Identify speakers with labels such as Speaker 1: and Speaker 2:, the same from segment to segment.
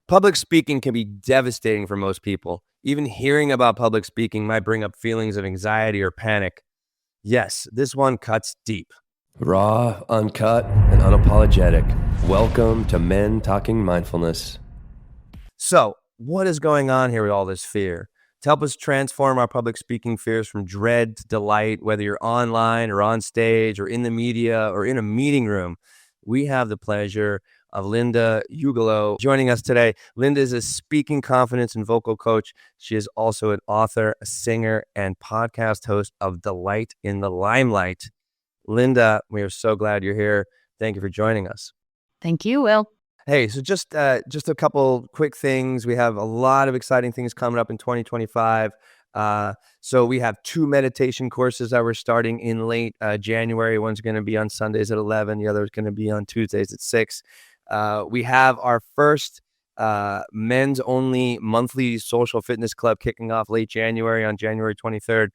Speaker 1: Public speaking can be devastating for most people. Even hearing about public speaking might bring up feelings of anxiety or panic. Yes, this one cuts deep.
Speaker 2: Raw, uncut, and unapologetic. Welcome to Men Talking Mindfulness.
Speaker 1: So, what is going on here with all this fear? To help us transform our public speaking fears from dread to delight, whether you're online or on stage or in the media or in a meeting room, we have the pleasure of Linda Ugelow joining us today. Linda is a speaking confidence and vocal coach. She is also an author, a singer, and podcast host of Delight in the Limelight. Linda, we are so glad you're here. Thank you for joining us.
Speaker 3: Thank you, Will.
Speaker 1: Hey, so just a couple quick things. We have a lot of exciting things coming up in 2025. So we have 2 meditation courses that we're starting in late January. One's going to be on Sundays at 11. The other is going to be on Tuesdays at 6. We have our first men's only monthly social fitness club kicking off late January on January 23rd.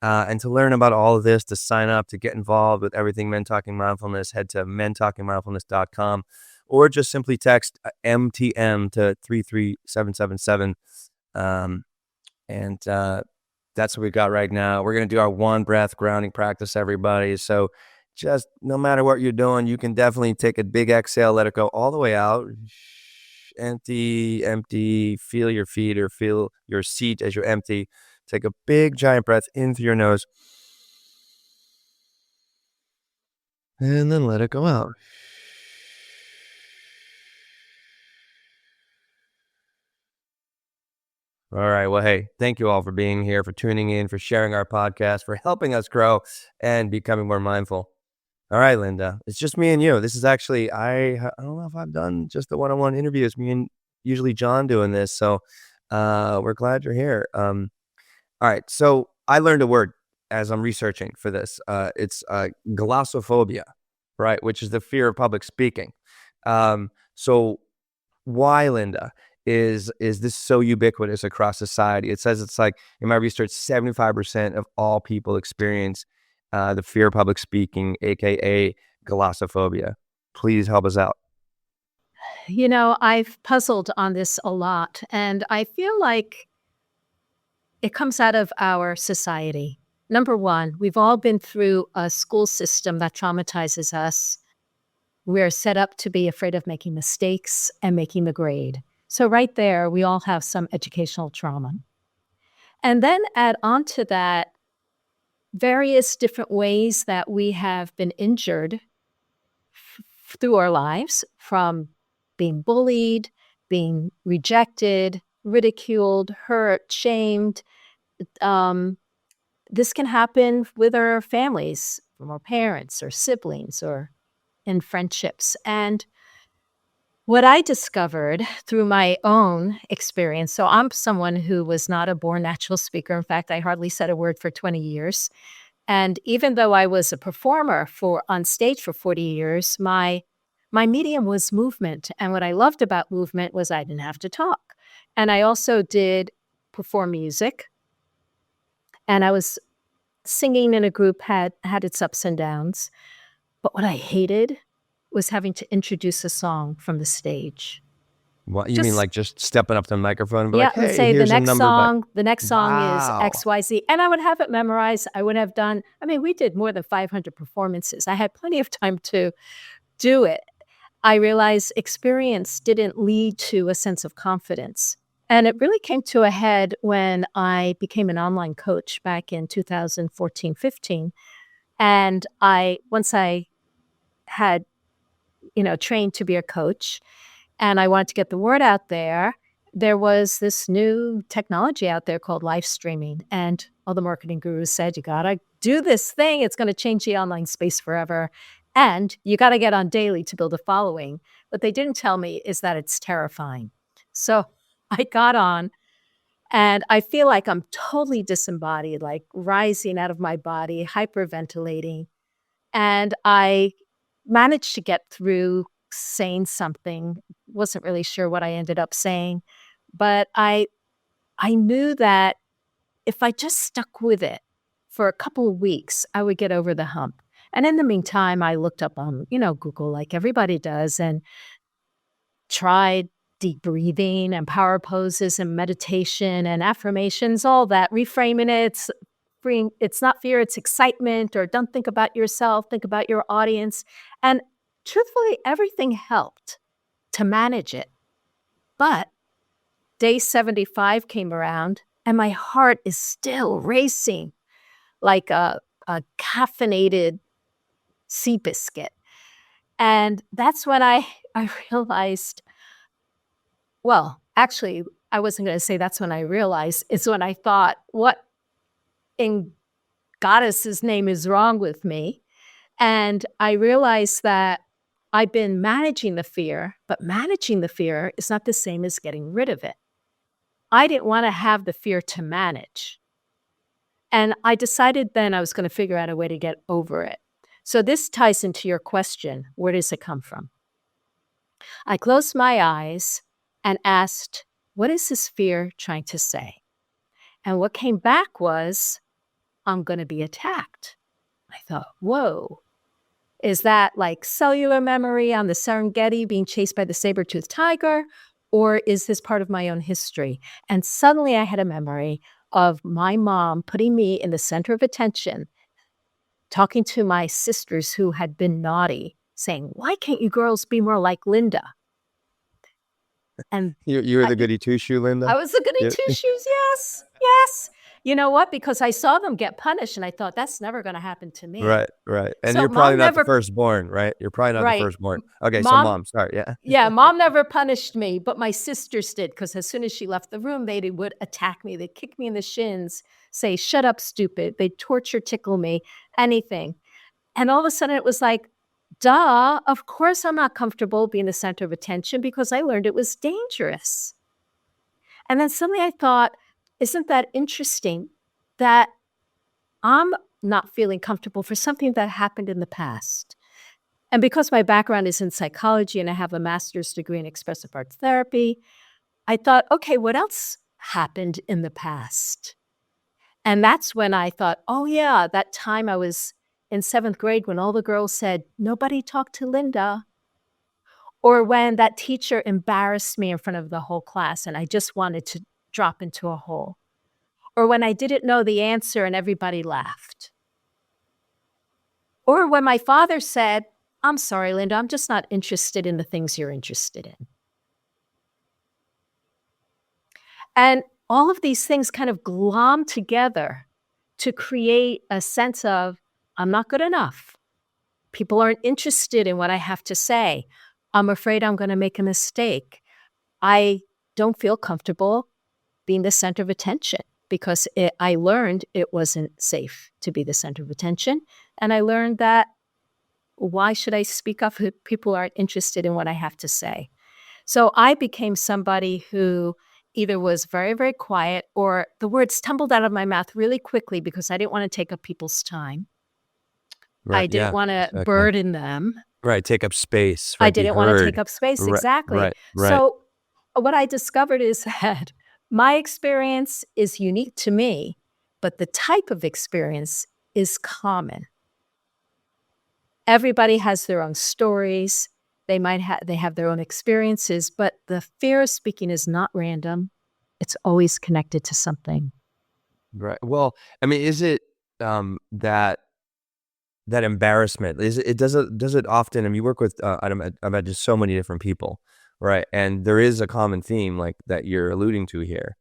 Speaker 1: And to learn about all of this, to sign up, to get involved with everything Men Talking Mindfulness, head to mentalkingmindfulness.com. Or just simply text MTM to 33777. That's what we got right now. We're going to do our 1 breath grounding practice, everybody. So just no matter what you're doing, you can definitely take a big exhale, let it go all the way out. Empty, feel your feet or feel your seat as you're empty. Take a big giant breath in through your nose. And then let it go out. All right. Well, hey, thank you all for being here, for tuning in, for sharing our podcast, for helping us grow and becoming more mindful. All right, Linda, it's just me and you. This is actually, I don't know if I've done just the one-on-one interviews. Me and usually John doing this. So we're glad you're here. All right. So I learned a word as I'm researching for this. It's glossophobia, right? Which is the fear of public speaking. So why, Linda, is this so ubiquitous across society? It says it's like, in my research, 75% of all people experience the fear of public speaking, aka glossophobia. Please help us out.
Speaker 3: You know, I've puzzled on this a lot, and I feel like it comes out of our society. Number one, we've all been through a school system that traumatizes us. We're set up to be afraid of making mistakes and making the grade. So right there, we all have some educational trauma. And then add on to that various different ways that we have been injured through our lives, from being bullied, being rejected, ridiculed, hurt, shamed. This can happen with our families, from our parents or siblings or in friendships. And what I discovered through my own experience, so I'm someone who was not a born natural speaker. In fact, I hardly said a word for 20 years. And even though I was a performer on stage for 40 years, my medium was movement. And what I loved about movement was I didn't have to talk. And I also did perform music. And I was singing in a group, had its ups and downs. But what I hated was having to introduce a song from the stage.
Speaker 1: What you mean, like just stepping up to the microphone and be like, hey,
Speaker 3: let's say
Speaker 1: here's
Speaker 3: the next
Speaker 1: a number.
Speaker 3: Song. The next song
Speaker 1: Wow.
Speaker 3: is XYZ. And I would have it memorized. I would have done, we did more than 500 performances. I had plenty of time to do it. I realized experience didn't lead to a sense of confidence. And it really came to a head when I became an online coach back in 2014-15. And once I had trained to be a coach, and I wanted to get the word out there, there was this new technology out there called live streaming. And all the marketing gurus said, you got to do this thing. It's going to change the online space forever. And you got to get on daily to build a following. What they didn't tell me is that it's terrifying. So I got on, and I feel like I'm totally disembodied, like rising out of my body, hyperventilating. And I managed to get through saying something. Wasn't really sure what I ended up saying, but I knew that if I just stuck with it for a couple of weeks, I would get over the hump. And in the meantime, I looked up on, Google like everybody does, and tried deep breathing and power poses and meditation and affirmations, all that, reframing it. It's not fear, it's excitement, or don't think about yourself, think about your audience. And truthfully, everything helped to manage it. But day 75 came around and my heart is still racing like a caffeinated sea biscuit. And that's when I realized, well, actually, I wasn't going to say that's when I realized. It's when I thought, what in Goddess's name is wrong with me? And I realized that I've been managing the fear, but managing the fear is not the same as getting rid of it. I didn't want to have the fear to manage. And I decided then I was going to figure out a way to get over it. So this ties into your question, where does it come from? I closed my eyes and asked, what is this fear trying to say? And what came back was, I'm going to be attacked. I thought, whoa, is that like cellular memory on the Serengeti being chased by the saber-toothed tiger? Or is this part of my own history? And suddenly I had a memory of my mom putting me in the center of attention, talking to my sisters who had been naughty, saying, why can't you girls be more like Linda? And
Speaker 1: You were the goody two-shoe, Linda?
Speaker 3: I was the goody
Speaker 1: Yeah.
Speaker 3: two-shoes, yes, yes. You know what? Because I saw them get punished, and I thought, that's never going to happen to me.
Speaker 1: Right, right. And
Speaker 3: So
Speaker 1: you're probably
Speaker 3: mom
Speaker 1: not the
Speaker 3: never,
Speaker 1: firstborn, right? You're probably not the
Speaker 3: right.
Speaker 1: firstborn. Okay, so
Speaker 3: Mom,
Speaker 1: mom, sorry, yeah.
Speaker 3: yeah, mom never punished me, but my sisters did, because as soon as she left the room, they would attack me. They'd kick me in the shins, say, shut up, stupid. They'd torture, tickle me, anything. And all of a sudden it was like, duh, of course I'm not comfortable being the center of attention because I learned it was dangerous. And then suddenly I thought, isn't that interesting that I'm not feeling comfortable for something that happened in the past? And because my background is in psychology and I have a master's degree in expressive arts therapy, I thought, okay, what else happened in the past? And that's when I thought, oh yeah, that time I was in 7th grade when all the girls said, nobody talked to Linda. Or when that teacher embarrassed me in front of the whole class and I just wanted to drop into a hole. Or when I didn't know the answer and everybody laughed. Or when my father said, I'm sorry, Linda, I'm just not interested in the things you're interested in. And all of these things kind of glom together to create a sense of, I'm not good enough. People aren't interested in what I have to say. I'm afraid I'm going to make a mistake. I don't feel comfortable being the center of attention because I learned it wasn't safe to be the center of attention. And I learned that why should I speak up if people aren't interested in what I have to say? So I became somebody who either was very, very quiet or the words tumbled out of my mouth really quickly because I didn't want to take up people's time.
Speaker 1: Right,
Speaker 3: I didn't
Speaker 1: yeah.
Speaker 3: want to
Speaker 1: Okay.
Speaker 3: burden them.
Speaker 1: Right, take up space,
Speaker 3: I
Speaker 1: right, be
Speaker 3: didn't want to
Speaker 1: heard.
Speaker 3: take up space,
Speaker 1: Right,
Speaker 3: exactly.
Speaker 1: right, right.
Speaker 3: So what I discovered is that my experience is unique to me, but the type of experience is common. Everybody has their own stories. They have their own experiences, but the fear of speaking is not random. It's always connected to something.
Speaker 1: Right. Well, I mean, is it that embarrassment? Is it does it often? I mean, you work with I've had just so many different people, right? And there is a common theme like that you're alluding to here.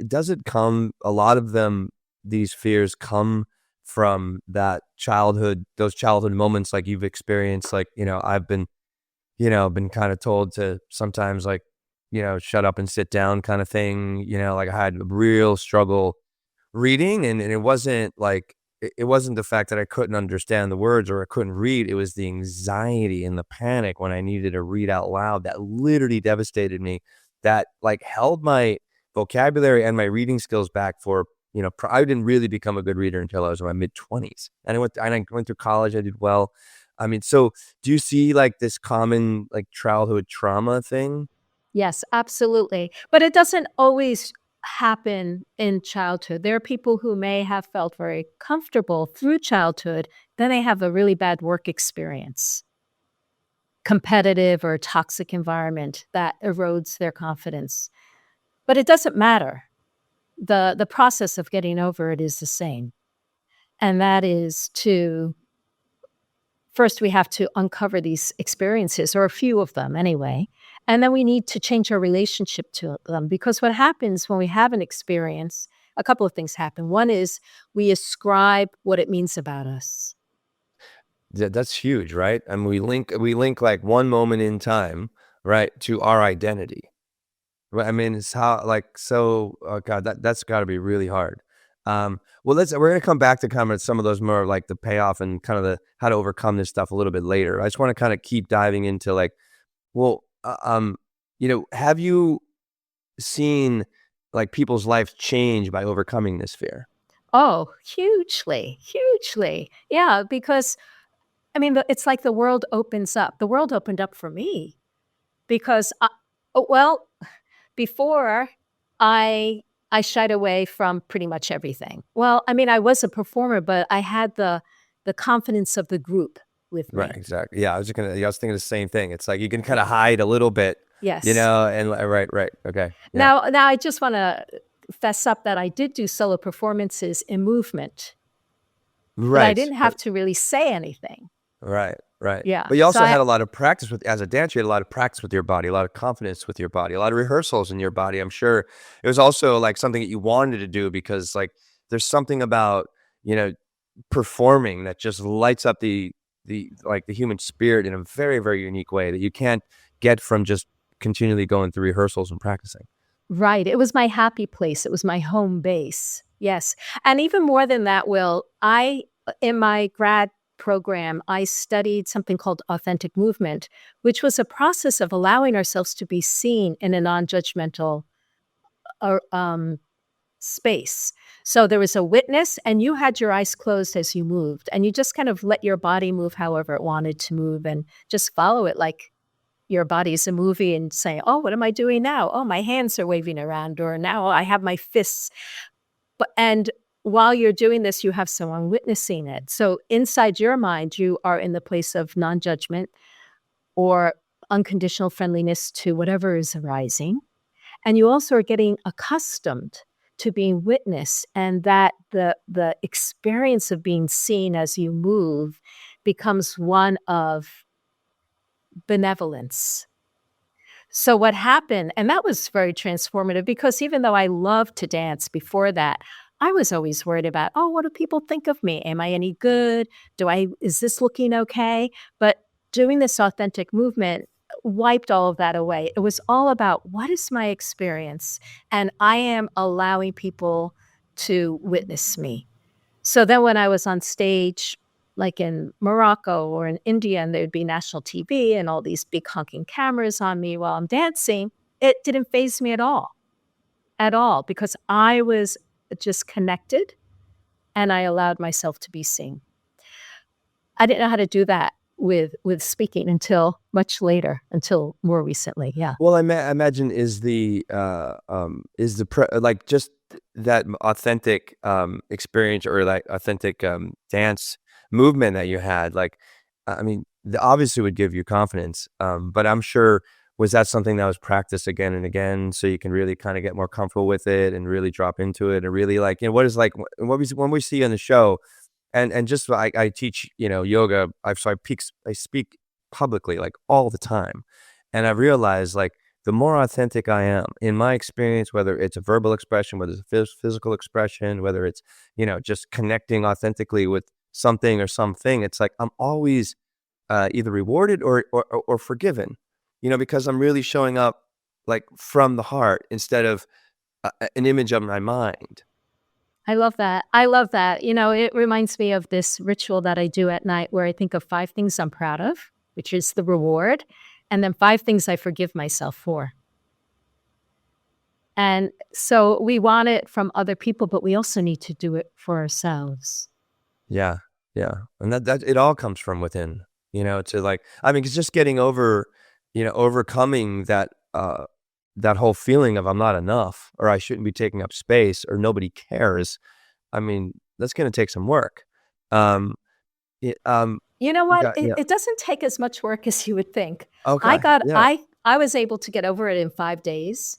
Speaker 1: Does it come? A lot of them, these fears come from that those childhood moments like you've experienced. Like I've been kind of told to sometimes like shut up and sit down kind of thing. Like I had a real struggle reading and it wasn't like it wasn't the fact that I couldn't understand the words or I couldn't read. It was the anxiety and the panic when I needed to read out loud that literally devastated me, that like held my vocabulary and my reading skills back for I didn't really become a good reader until I was in my mid-20s, and I went through college. I did well. I mean, so do you see like this common like childhood trauma thing?
Speaker 3: Yes, absolutely. But it doesn't always happen in childhood. There are people who may have felt very comfortable through childhood, then they have a really bad work experience. competitive or toxic environment that erodes their confidence. But it doesn't matter. The process of getting over it is the same. And that is to first we have to uncover these experiences, or a few of them anyway, and then we need to change our relationship to them, because what happens when we have an experience, a couple of things happen. One is we ascribe what it means about us.
Speaker 1: That's huge, right? And we link like one moment in time, right, to our identity. Right? I mean, it's how like so. Oh God, that's got to be really hard. Well, we're gonna come back to kind of some of those more like the payoff and kind of the how to overcome this stuff a little bit later. I just want to kind of keep diving into like, well, have you seen like people's lives change by overcoming this fear?
Speaker 3: Oh, hugely, hugely. Yeah, because I mean, it's like the world opens up. The world opened up for me because, well, before I shied away from pretty much everything. Well, I mean, I was a performer, but I had the confidence of the group with
Speaker 1: Right,
Speaker 3: me.
Speaker 1: exactly. Yeah, I was thinking the same thing. It's like you can kind of hide a little bit,
Speaker 3: Yes.
Speaker 1: and right, okay, yeah,
Speaker 3: Now I just wanna fess up that I did do solo performances in movement, but I
Speaker 1: right,
Speaker 3: didn't have to really say anything.
Speaker 1: right.
Speaker 3: Yeah.
Speaker 1: But you
Speaker 3: So
Speaker 1: also had a lot of practice with as a dancer. You had a lot of practice with your body, a lot of confidence with your body, a lot of rehearsals in your body. I'm sure it was also like something that you wanted to do because like there's something about you know performing that just lights up the human spirit in a very very unique way that you can't get from just continually going through rehearsals and practicing.
Speaker 3: Right, it was my happy place, it was my home base, yes, and even more than that, Will, in my grad program, I studied something called authentic movement, which was a process of allowing ourselves to be seen in a non-judgmental, or space. So there was a witness, and you had your eyes closed as you moved, and you just kind of let your body move however it wanted to move and just follow it like your body's a movie and say, "Oh, what am I doing now? Oh, my hands are waving around," or "Now I have my fists." And while you're doing this, you have someone witnessing it. So inside your mind, you are in the place of non-judgment or unconditional friendliness to whatever is arising. And you also are getting accustomed to being witnessed, and that the experience of being seen as you move becomes one of benevolence. So what happened, and that was very transformative, because even though I loved to dance before that, I was always worried about, "Oh, what do people think of me? Am I any good? Is this looking okay?" But doing this authentic movement wiped all of that away. It was all about, what is my experience? And I am allowing people to witness me. So then when I was on stage, like in Morocco or in India, and there'd be national TV and all these big honking cameras on me while I'm dancing, it didn't faze me at all, because I was just connected and I allowed myself to be seen. I didn't know how to do that with speaking until much later, until more recently, yeah.
Speaker 1: Well, I imagine like just that authentic experience or like authentic dance movement that you had. Like, I mean, obviously would give you confidence. But I'm sure was that something that was practiced again and again, so you can really kind of get more comfortable with it and really drop into it and really like what is like when we see on the show and just I teach yoga. I speak publicly like all the time, and I realized like the more authentic I am in my experience, whether it's a verbal expression, whether it's a physical expression, whether it's just connecting authentically with something or something, it's like I'm always either rewarded or forgiven, because I'm really showing up like from the heart instead of an image of my mind.
Speaker 3: I love that. I love that. It reminds me of this ritual that I do at night, where I think of 5 things I'm proud of, which is the reward, and then 5 things I forgive myself for. And so we want it from other people, but we also need to do it for ourselves.
Speaker 1: Yeah, yeah, and that it all comes from within, to like I mean, it's just getting over, overcoming that whole feeling of I'm not enough or I shouldn't be taking up space or nobody cares. I mean, that's gonna take some work. Um, it, um,
Speaker 3: You know what?
Speaker 1: got yeah.
Speaker 3: It doesn't take as much work as you would think. I
Speaker 1: Okay,
Speaker 3: got
Speaker 1: yeah.
Speaker 3: I was able to get over it in 5 days.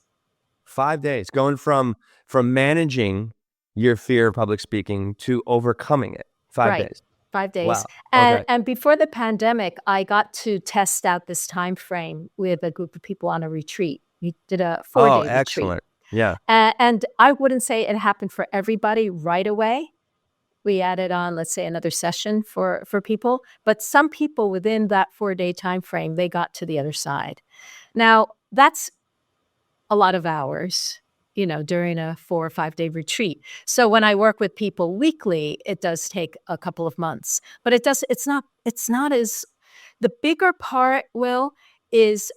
Speaker 1: 5 days, going from managing your fear of public speaking to overcoming it. 5
Speaker 3: Right.
Speaker 1: days.
Speaker 3: 5 days.
Speaker 1: Wow, okay.
Speaker 3: And before the pandemic, I got to test out this time frame with a group of people on a retreat. We did a
Speaker 1: Oh,
Speaker 3: 4-day retreat.
Speaker 1: excellent. Yeah.
Speaker 3: And I wouldn't say it happened for everybody right away. We added on, let's say, another session for people, but some people within that 4-day time frame, they got to the other side. Now, that's a lot of hours, during a 4 or 5-day retreat. So when I work with people weekly, it does take a couple of months, but it's not as the bigger part, Will, is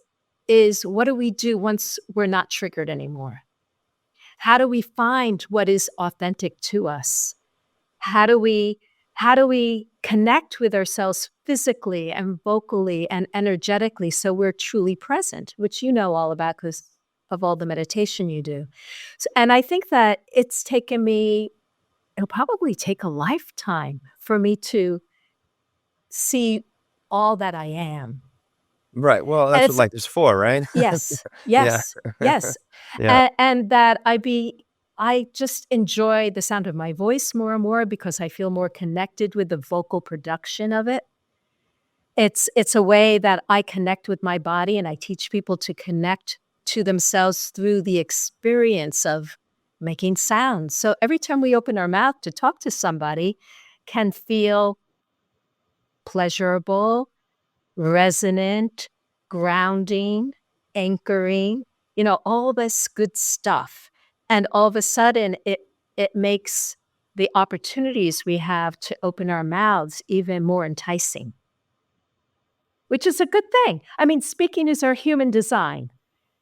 Speaker 3: what do we do once we're not triggered anymore? How do we find what is authentic to us? How do we how do we connect with ourselves physically and vocally and energetically so we're truly present, which you know all about because of all the meditation you do. And I think that it'll probably take a lifetime for me to see all that I am.
Speaker 1: Right, well,
Speaker 3: And
Speaker 1: that's what
Speaker 3: it's
Speaker 1: life is for, right?
Speaker 3: yes,
Speaker 1: Yeah.
Speaker 3: yes, yes.
Speaker 1: Yeah,
Speaker 3: And that I just enjoy the sound of my voice more and more because I feel more connected with the vocal production of it. It's a way that I connect with my body, and I teach people to connect to themselves through the experience of making sounds. So every time we open our mouth to talk to somebody can feel pleasurable, resonant, grounding, anchoring, all this good stuff. And all of a sudden, it makes the opportunities we have to open our mouths even more enticing, which is a good thing. I mean, speaking is our human design.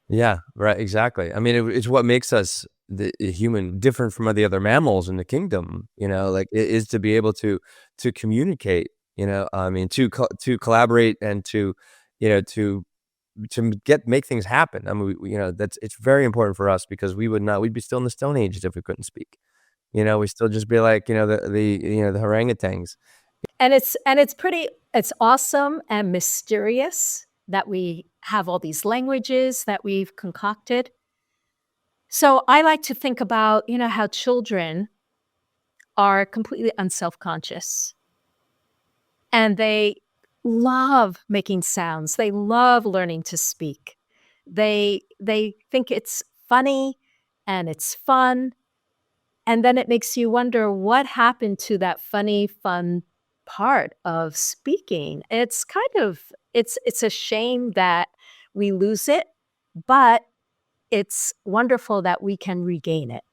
Speaker 1: yeah, right, exactly. I mean, it's what makes us the human different from the other mammals in the kingdom, like, it is to be able to communicate, I mean, to collaborate and to, you know, to make things happen. I mean, that's it's very important for us because we'd be still in the Stone Ages if we couldn't speak. We'd still just be like, the orangutans.
Speaker 3: And it's awesome and mysterious that we have all these languages that we've concocted. So I like to think about, how children are completely unself-conscious and they love making sounds. They love learning to speak. They think it's funny and it's fun. And then it makes you wonder what happened to that funny, fun part of speaking. It's a shame that we lose it, but it's wonderful that we can regain it.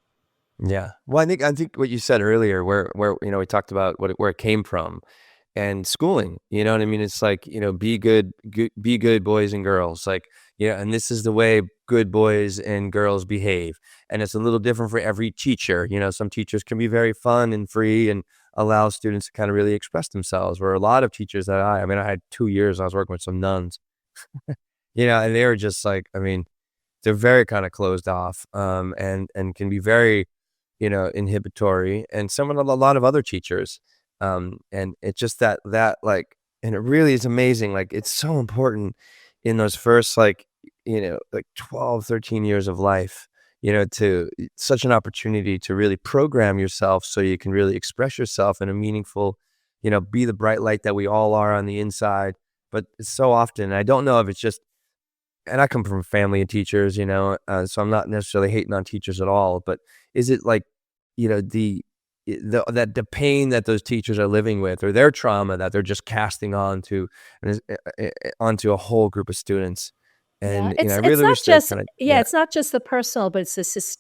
Speaker 1: Yeah. Well, I think what you said earlier, where we talked about where it came from, and schooling. You know what I mean? It's like be good boys and girls. Like and this is the way good boys and girls behave. And it's a little different for every teacher. Some teachers can be very fun and free and allow students to kind of really express themselves. Where a lot of teachers that I mean, I had 2 years. I was working with some nuns. And they were just like, I mean, they're very kind of closed off, and can be very inhibitory, and some of a lot of other teachers, and it's just that like, and it really is amazing. Like, it's so important in those first like 12, 13 years of life, to such an opportunity to really program yourself so you can really express yourself in a meaningful, be the bright light that we all are on the inside. But so often, I don't know if it's just, and I come from a family of teachers, so I'm not necessarily hating on teachers at all, but is it like, the pain that those teachers are living with, or their trauma that they're just casting onto a whole group of students?
Speaker 3: Yeah,
Speaker 1: And, I
Speaker 3: it's
Speaker 1: really
Speaker 3: not
Speaker 1: wish they
Speaker 3: just
Speaker 1: kind of,
Speaker 3: yeah,
Speaker 1: yeah,
Speaker 3: it's not just the personal, but it's the
Speaker 1: it's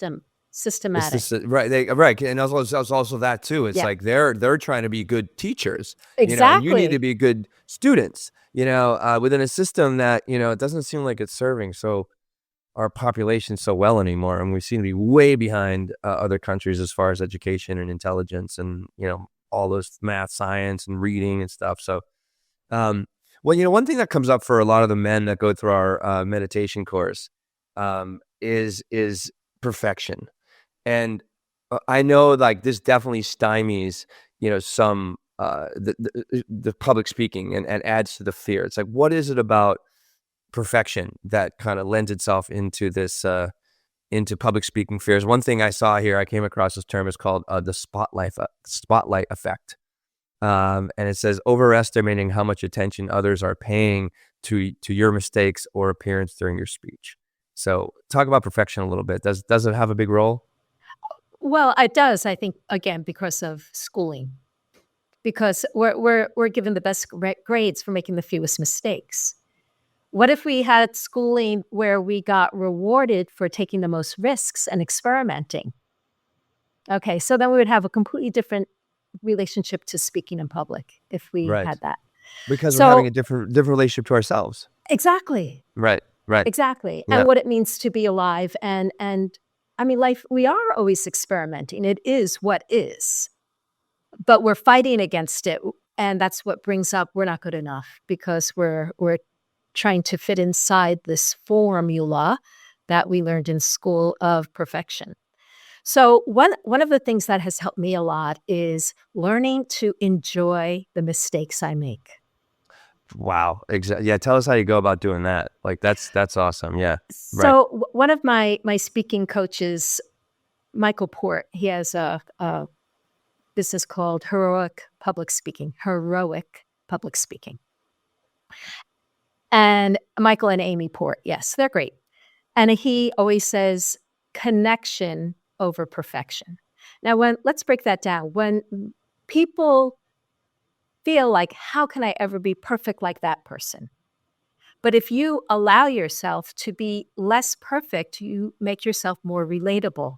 Speaker 3: systematic.
Speaker 1: this, right, right, and also that too. It's
Speaker 3: Yeah,
Speaker 1: like they're trying to be good teachers, and you need to
Speaker 3: exactly.
Speaker 1: be good students, within a system that, it doesn't seem like it's serving our population so well anymore, and we seem to be way behind other countries as far as education and intelligence and all those math, science, and reading and stuff. So, um, well, one thing that comes up for a lot of the men that go through our meditation course, is perfection. And I know, like, this definitely stymies some the public speaking and adds to the fear. It's like, what is it about perfection that kind of lends itself into this into public speaking fears? One thing I saw here, I came across this term, is called the spotlight effect. And it says overestimating how much attention others are paying to your mistakes or appearance during your speech. So talk about perfection a little bit. Does it have a big role?
Speaker 3: Well, it does, I think, again, because of schooling, because we're given the best grades for making the fewest mistakes. What if we had schooling where we got rewarded for taking the most risks and experimenting? Okay, so then we would have a completely different relationship to speaking in public if we
Speaker 1: Right.
Speaker 3: had that.
Speaker 1: Because we're having
Speaker 3: So
Speaker 1: a different relationship to ourselves.
Speaker 3: exactly,
Speaker 1: Right. Right.
Speaker 3: exactly,
Speaker 1: Yeah.
Speaker 3: and what it means to be alive, and I mean, life, we are always experimenting. It is what is, but we're fighting against it, and that's what brings up we're not good enough because we're trying to fit inside this formula that we learned in school of perfection. So one of the things that has helped me a lot is learning to enjoy the mistakes I make.
Speaker 1: Wow. Exactly. Yeah. Tell us how you go about doing that. Like that's awesome. Yeah. Right.
Speaker 3: So one of my speaking coaches, Michael Port, he has a business called Heroic Public Speaking. Heroic Public Speaking. And Michael and Amy Port, yes, they're great. And he always says connection over perfection. Now, let's break that down. When people feel like, how can I ever be perfect like that person? But if you allow yourself to be less perfect, you make yourself more relatable.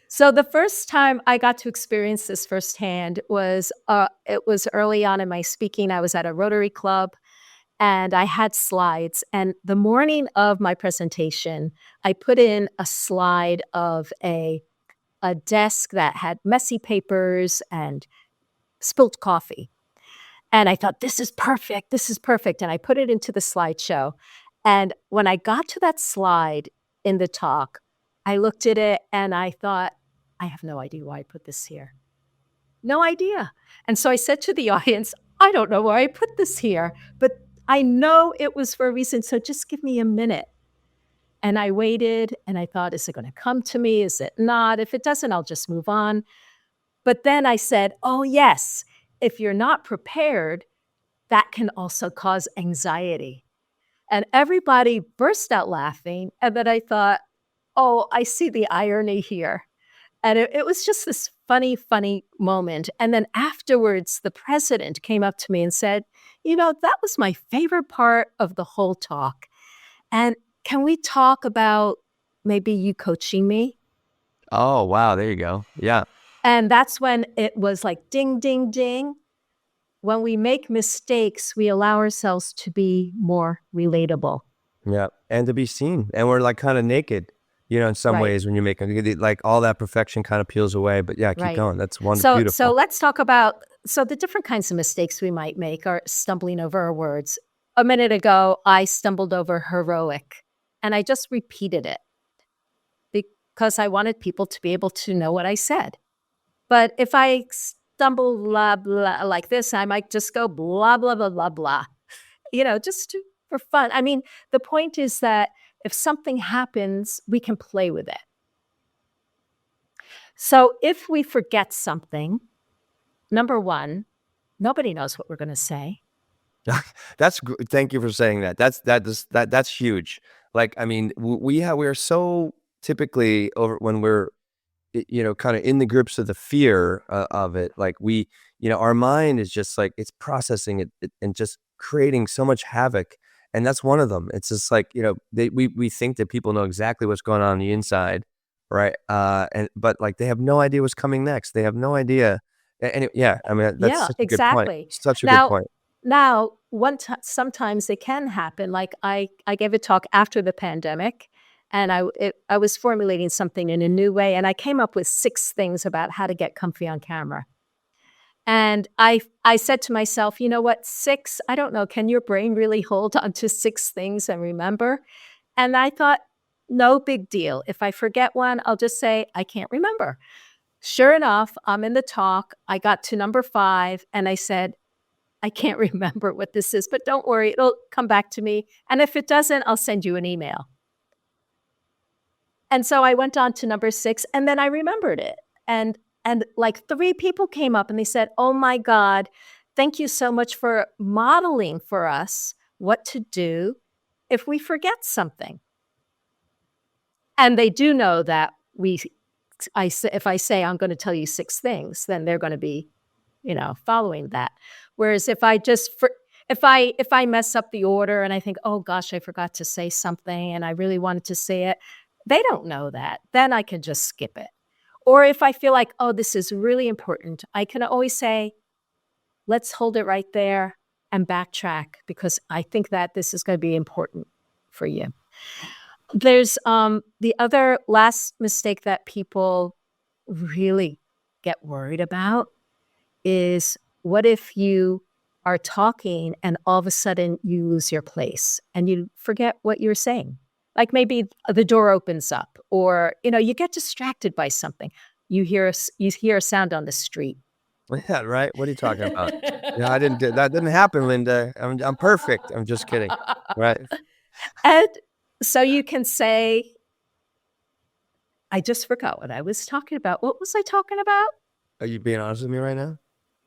Speaker 3: So the first time I got to experience this firsthand was it was early on in my speaking. I was at a Rotary Club and I had slides. And the morning of my presentation, I put in a slide of a desk that had messy papers and spilled coffee. And I thought, this is perfect. This is perfect. And I put it into the slideshow. And when I got to that slide in the talk, I looked at it and I thought, I have no idea why I put this here. No idea. And so I said to the audience, I don't know why I put this here, but I know it was for a reason. So just give me a minute. And I waited and I thought, is it going to come to me? Is it not? If it doesn't, I'll just move on. But then I said, oh, yes, if you're not prepared, that can also cause anxiety. And everybody burst out laughing. And then I thought, oh, I see the irony here. And it was just this funny moment. And then afterwards, the president came up to me and said, that was my favorite part of the whole talk. And can we talk about maybe you coaching me?
Speaker 1: Oh, wow. There you go. Yeah.
Speaker 3: And that's when it was like ding, ding, ding. When we make mistakes, we allow ourselves to be more relatable.
Speaker 1: Yeah. And to be seen. And we're like kind of naked, in some
Speaker 3: Right.
Speaker 1: ways when you make like all that perfection kind of peels away. But yeah, keep
Speaker 3: Right.
Speaker 1: going. That's
Speaker 3: So
Speaker 1: beautiful.
Speaker 3: let's talk about the different kinds of mistakes we might make are stumbling over our words. A minute ago, I stumbled over heroic, and I just repeated it because I wanted people to be able to know what I said. But if I stumble blah, blah like this, I might just go blah, blah, blah, blah, blah, for fun. I mean, the point is that if something happens, we can play with it. So if we forget something, number one, nobody knows what we're going to say.
Speaker 1: Thank you for saying that. That's huge. Like, I mean, we are so typically over when we're, kind of in the grips of the fear of it. Like our mind is just like, it's processing it and just creating so much havoc. And that's one of them. It's just like, we think that people know exactly what's going on the inside. Right. But like, they have no idea what's coming next. They have no idea. And yeah, I mean, that's
Speaker 3: Yeah,
Speaker 1: such a good
Speaker 3: exactly.
Speaker 1: point. Such a good point.
Speaker 3: Now, sometimes it can happen. Like I gave a talk after the pandemic, and I was formulating something in a new way, and I came up with 6 things about how to get comfy on camera. And I said to myself, you know what, 6? I don't know. Can your brain really hold on to 6 things and remember? And I thought, no big deal. If I forget one, I'll just say I can't remember. Sure enough, I'm in the talk. I got to number 5 and I said, I can't remember what this is, but don't worry, it'll come back to me. And if it doesn't, I'll send you an email. And so I went on to number 6 and then I remembered it. And like 3 people came up and they said, "Oh my God, thank you so much for modeling for us what to do if we forget something." And they do know that if I say I'm going to tell you 6 things, then they're going to be, following that. Whereas if I mess up the order and I think, "Oh gosh, I forgot to say something and I really wanted to say it," they don't know that. Then I can just skip it. Or if I feel like, "Oh, this is really important," I can always say, "Let's hold it right there and backtrack because I think that this is going to be important for you." There's the other last mistake that people really get worried about is what if you are talking and all of a sudden you lose your place and you forget what you're saying? Like maybe the door opens up or, you get distracted by something. You hear a sound on the street.
Speaker 1: Yeah, right? What are you talking about? Yeah, that didn't happen, Linda. I'm perfect. I'm just kidding. Right?
Speaker 3: And so you can say, I just forgot what I was talking about. What was I talking about?
Speaker 1: Are you being honest with me right now?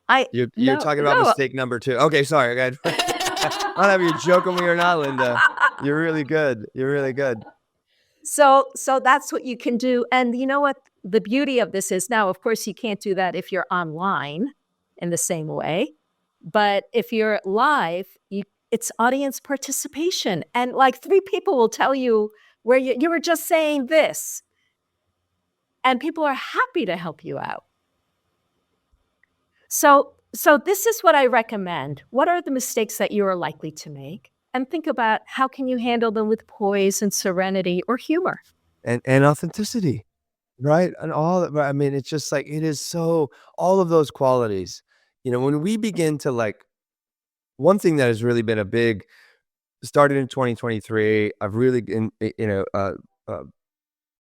Speaker 3: I
Speaker 1: You're
Speaker 3: no,
Speaker 1: talking about
Speaker 3: no.
Speaker 1: mistake number 2. Okay, sorry, guys. I don't know if you're joking with me or not, Linda. You're really good. You're really good.
Speaker 3: So that's what you can do, and you know what the beauty of this is now, of course, you can't do that if you're online in the same way, but if you're live, it's audience participation, and, like, 3 people will tell you where you were just saying this, and people are happy to help you out. So this is what I recommend. What are the mistakes that you are likely to make? And think about how can you handle them with poise and serenity or humor?
Speaker 1: And authenticity, right? And I mean, it's just like it is so all of those qualities. When we begin to one thing that has really been a big started in 2023, I've really uh,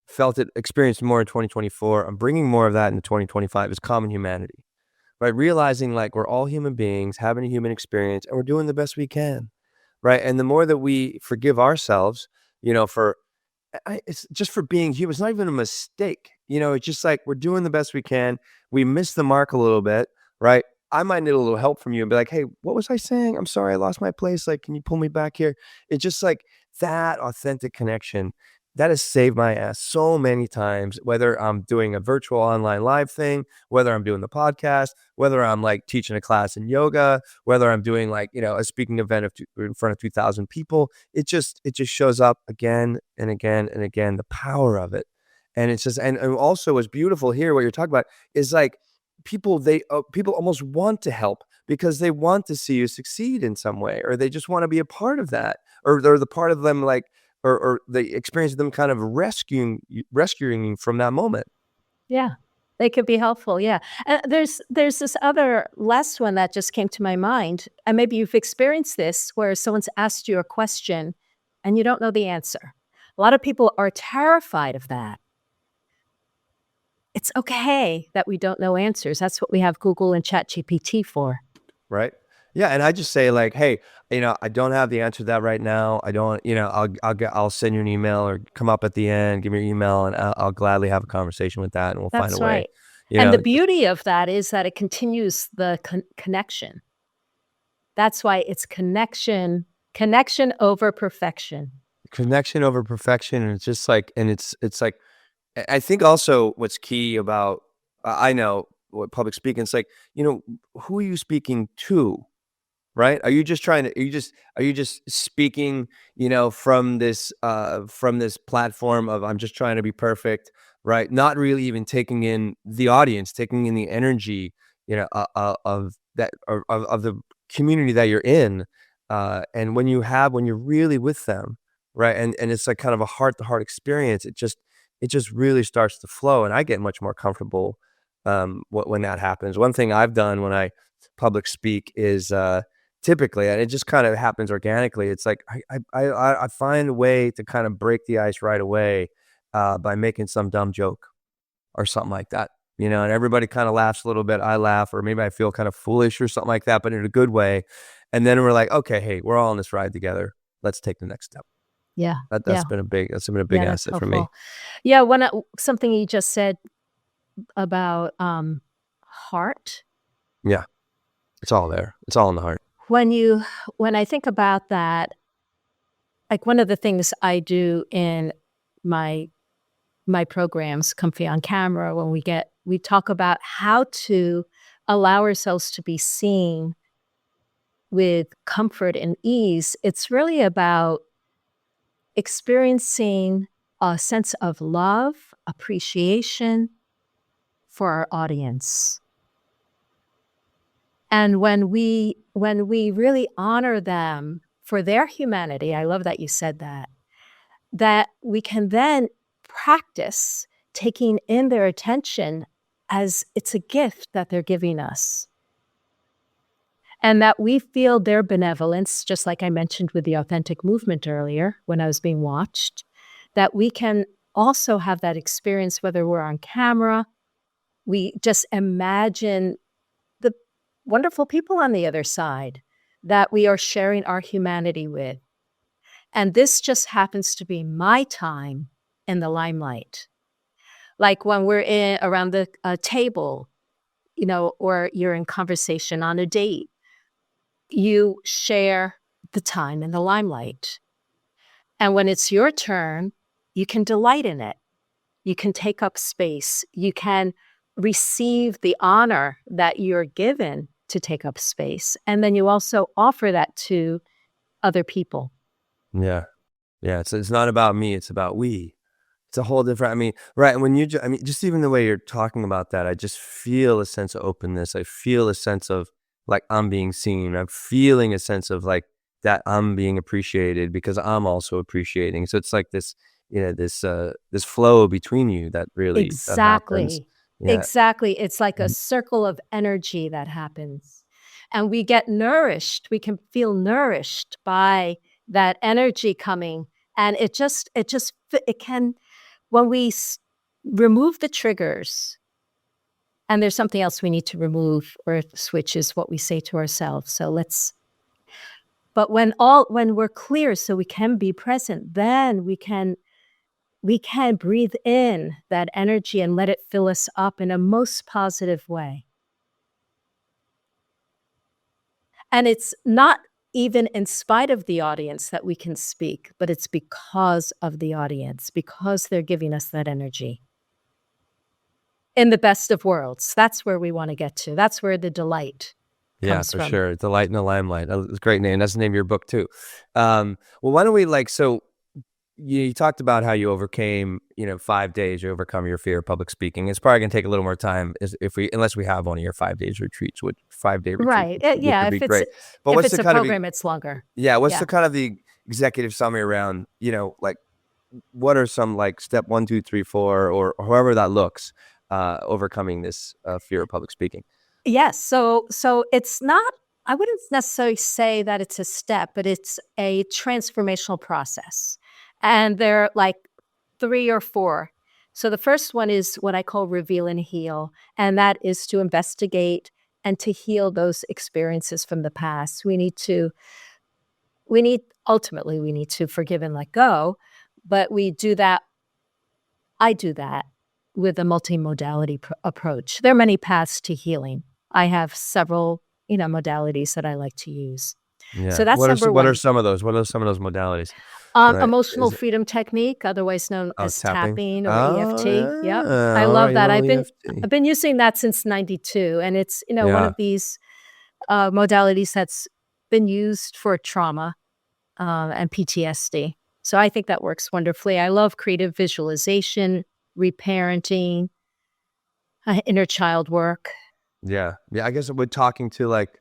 Speaker 1: felt it, experienced more in 2024. I'm bringing more of that into 2025 is common humanity, right? Realizing like we're all human beings having a human experience and we're doing the best we can, right? And the more that we forgive ourselves, for it's just for being human. It's not even a mistake. It's just like we're doing the best we can. We miss the mark a little bit, right? I might need a little help from you and be like, hey, what was I saying? I'm sorry, I lost my place. Like, can you pull me back here? It's just like that authentic connection that has saved my ass so many times, whether I'm doing a virtual online live thing, whether I'm doing the podcast, whether I'm like teaching a class in yoga, whether I'm doing like, a speaking event in front of 2,000 people. It just shows up again and again and again, the power of it. And it's just, and also what's beautiful here, what you're talking about is like people almost want to help because they want to see you succeed in some way, or they just want to be a part of that, or they're the part of them like, or the experience of them kind of rescuing you from that moment.
Speaker 3: Yeah, they could be helpful, yeah. There's this other last one that just came to my mind, and maybe you've experienced this where someone's asked you a question and you don't know the answer. A lot of people are terrified of that. It's okay that we don't know answers. That's what we have Google and ChatGPT for.
Speaker 1: Right. Yeah. And I just say like, hey, I don't have the answer to that right now. I don't, I'll send you an email or come up at the end, give me your email, and I'll gladly have a conversation with that, and we'll find a
Speaker 3: That's
Speaker 1: way.
Speaker 3: right. And the
Speaker 1: Just
Speaker 3: beauty of that is that it continues the connection. That's why it's connection over perfection.
Speaker 1: connection over perfection. And it's just like, and it's like, I think also what's key about, I know what public speaking, it's like, who are you speaking to? Right? Are you just speaking, from this platform of I'm just trying to be perfect, right? Not really even taking in the audience, taking in the energy, of that of the community that you're in. And when you're really with them, right? And it's like kind of a heart to heart experience, it just really starts to flow. And I get much more comfortable when that happens. One thing I've done when I public speak is typically, and it just kind of happens organically. It's like I find a way to kind of break the ice right away by making some dumb joke or something like that. and everybody kind of laughs a little bit. I laugh, or maybe I feel kind of foolish or something like that, but in a good way. And then we're like, okay, hey, we're all on this ride together. Let's take the next step.
Speaker 3: Yeah.
Speaker 1: That's been a big
Speaker 3: Yeah, that's
Speaker 1: asset for me.
Speaker 3: helpful. Yeah, something you just said about heart.
Speaker 1: Yeah. It's all there. It's all in the heart.
Speaker 3: When I think about that, like one of the things I do in my programs, Comfy on Camera, when we talk about how to allow ourselves to be seen with comfort and ease. It's really about experiencing a sense of love, appreciation for our audience. And when we really honor them for their humanity, I love that you said that we can then practice taking in their attention as it's a gift that they're giving us. And that we feel their benevolence, just like I mentioned with the authentic movement earlier when I was being watched, that we can also have that experience whether we're on camera. We just imagine the wonderful people on the other side that we are sharing our humanity with. And this just happens to be my time in the limelight. Like when we're around the table, or you're in conversation on a date, you share the time in the limelight. And when it's your turn, you can delight in it. You can take up space. You can receive the honor that you're given to take up space. And then you also offer that to other people.
Speaker 1: Yeah. Yeah. It's not about me. It's about we. It's a whole different, right. And when just even the way you're talking about that, I just feel a sense of openness. I feel a sense of like, I'm being seen. I'm feeling a sense of like that I'm being appreciated because I'm also appreciating. So it's like this, this flow between you that really, that happens.
Speaker 3: Exactly.
Speaker 1: Yeah.
Speaker 3: Exactly. It's like a circle of energy that happens. And we get nourished. We can feel nourished by that energy coming. And it can, when we remove the triggers, and there's something else we need to remove or switch is what we say to ourselves. But when we're clear so we can be present, then we can breathe in that energy and let it fill us up in a most positive way. And it's not even in spite of the audience that we can speak, but it's because of the audience, because they're giving us that energy. In the best of worlds, that's where we want to get to. That's where the delight comes
Speaker 1: for
Speaker 3: from.
Speaker 1: sure. Delight in the Limelight. That's a great name. That's the name of your book too. Well, why don't we so you talked about how you overcame, 5 days, you overcome your fear of public speaking. It's probably going to take a little more time unless we have one of your 5 days retreats, 5-day retreat,
Speaker 3: Right.
Speaker 1: which
Speaker 3: Yeah.
Speaker 1: would be
Speaker 3: If it's
Speaker 1: great. But what's the
Speaker 3: a
Speaker 1: kind
Speaker 3: program, it's longer.
Speaker 1: what's the kind of the executive summary around, like what are some like step 1, 2, 3, 4, or however that looks, overcoming this fear of public speaking?
Speaker 3: Yes. So it's not, I wouldn't necessarily say that it's a step, but it's a transformational process. And they're like 3 or 4. So the first one is what I call reveal and heal. And that is to investigate and to heal those experiences from the past. Ultimately, we need to forgive and let go. But I do that with a multimodality approach. There are many paths to healing. I have several, modalities that I like to use.
Speaker 1: Yeah.
Speaker 3: So that's number
Speaker 1: What are
Speaker 3: one.
Speaker 1: some of those? What are some of those modalities?
Speaker 3: Emotional
Speaker 1: Is it
Speaker 3: freedom technique, otherwise known as
Speaker 1: tapping?
Speaker 3: tapping or
Speaker 1: Oh,
Speaker 3: EFT. Yep.
Speaker 1: yeah.
Speaker 3: I
Speaker 1: All
Speaker 3: love
Speaker 1: right,
Speaker 3: that.
Speaker 1: little
Speaker 3: I've
Speaker 1: EFT.
Speaker 3: been using that since 92. And it's, one
Speaker 1: Yeah.
Speaker 3: of these modalities that's been used for trauma and PTSD. So I think that works wonderfully. I love creative visualization, reparenting, inner child work.
Speaker 1: Yeah. Yeah, I guess with talking to like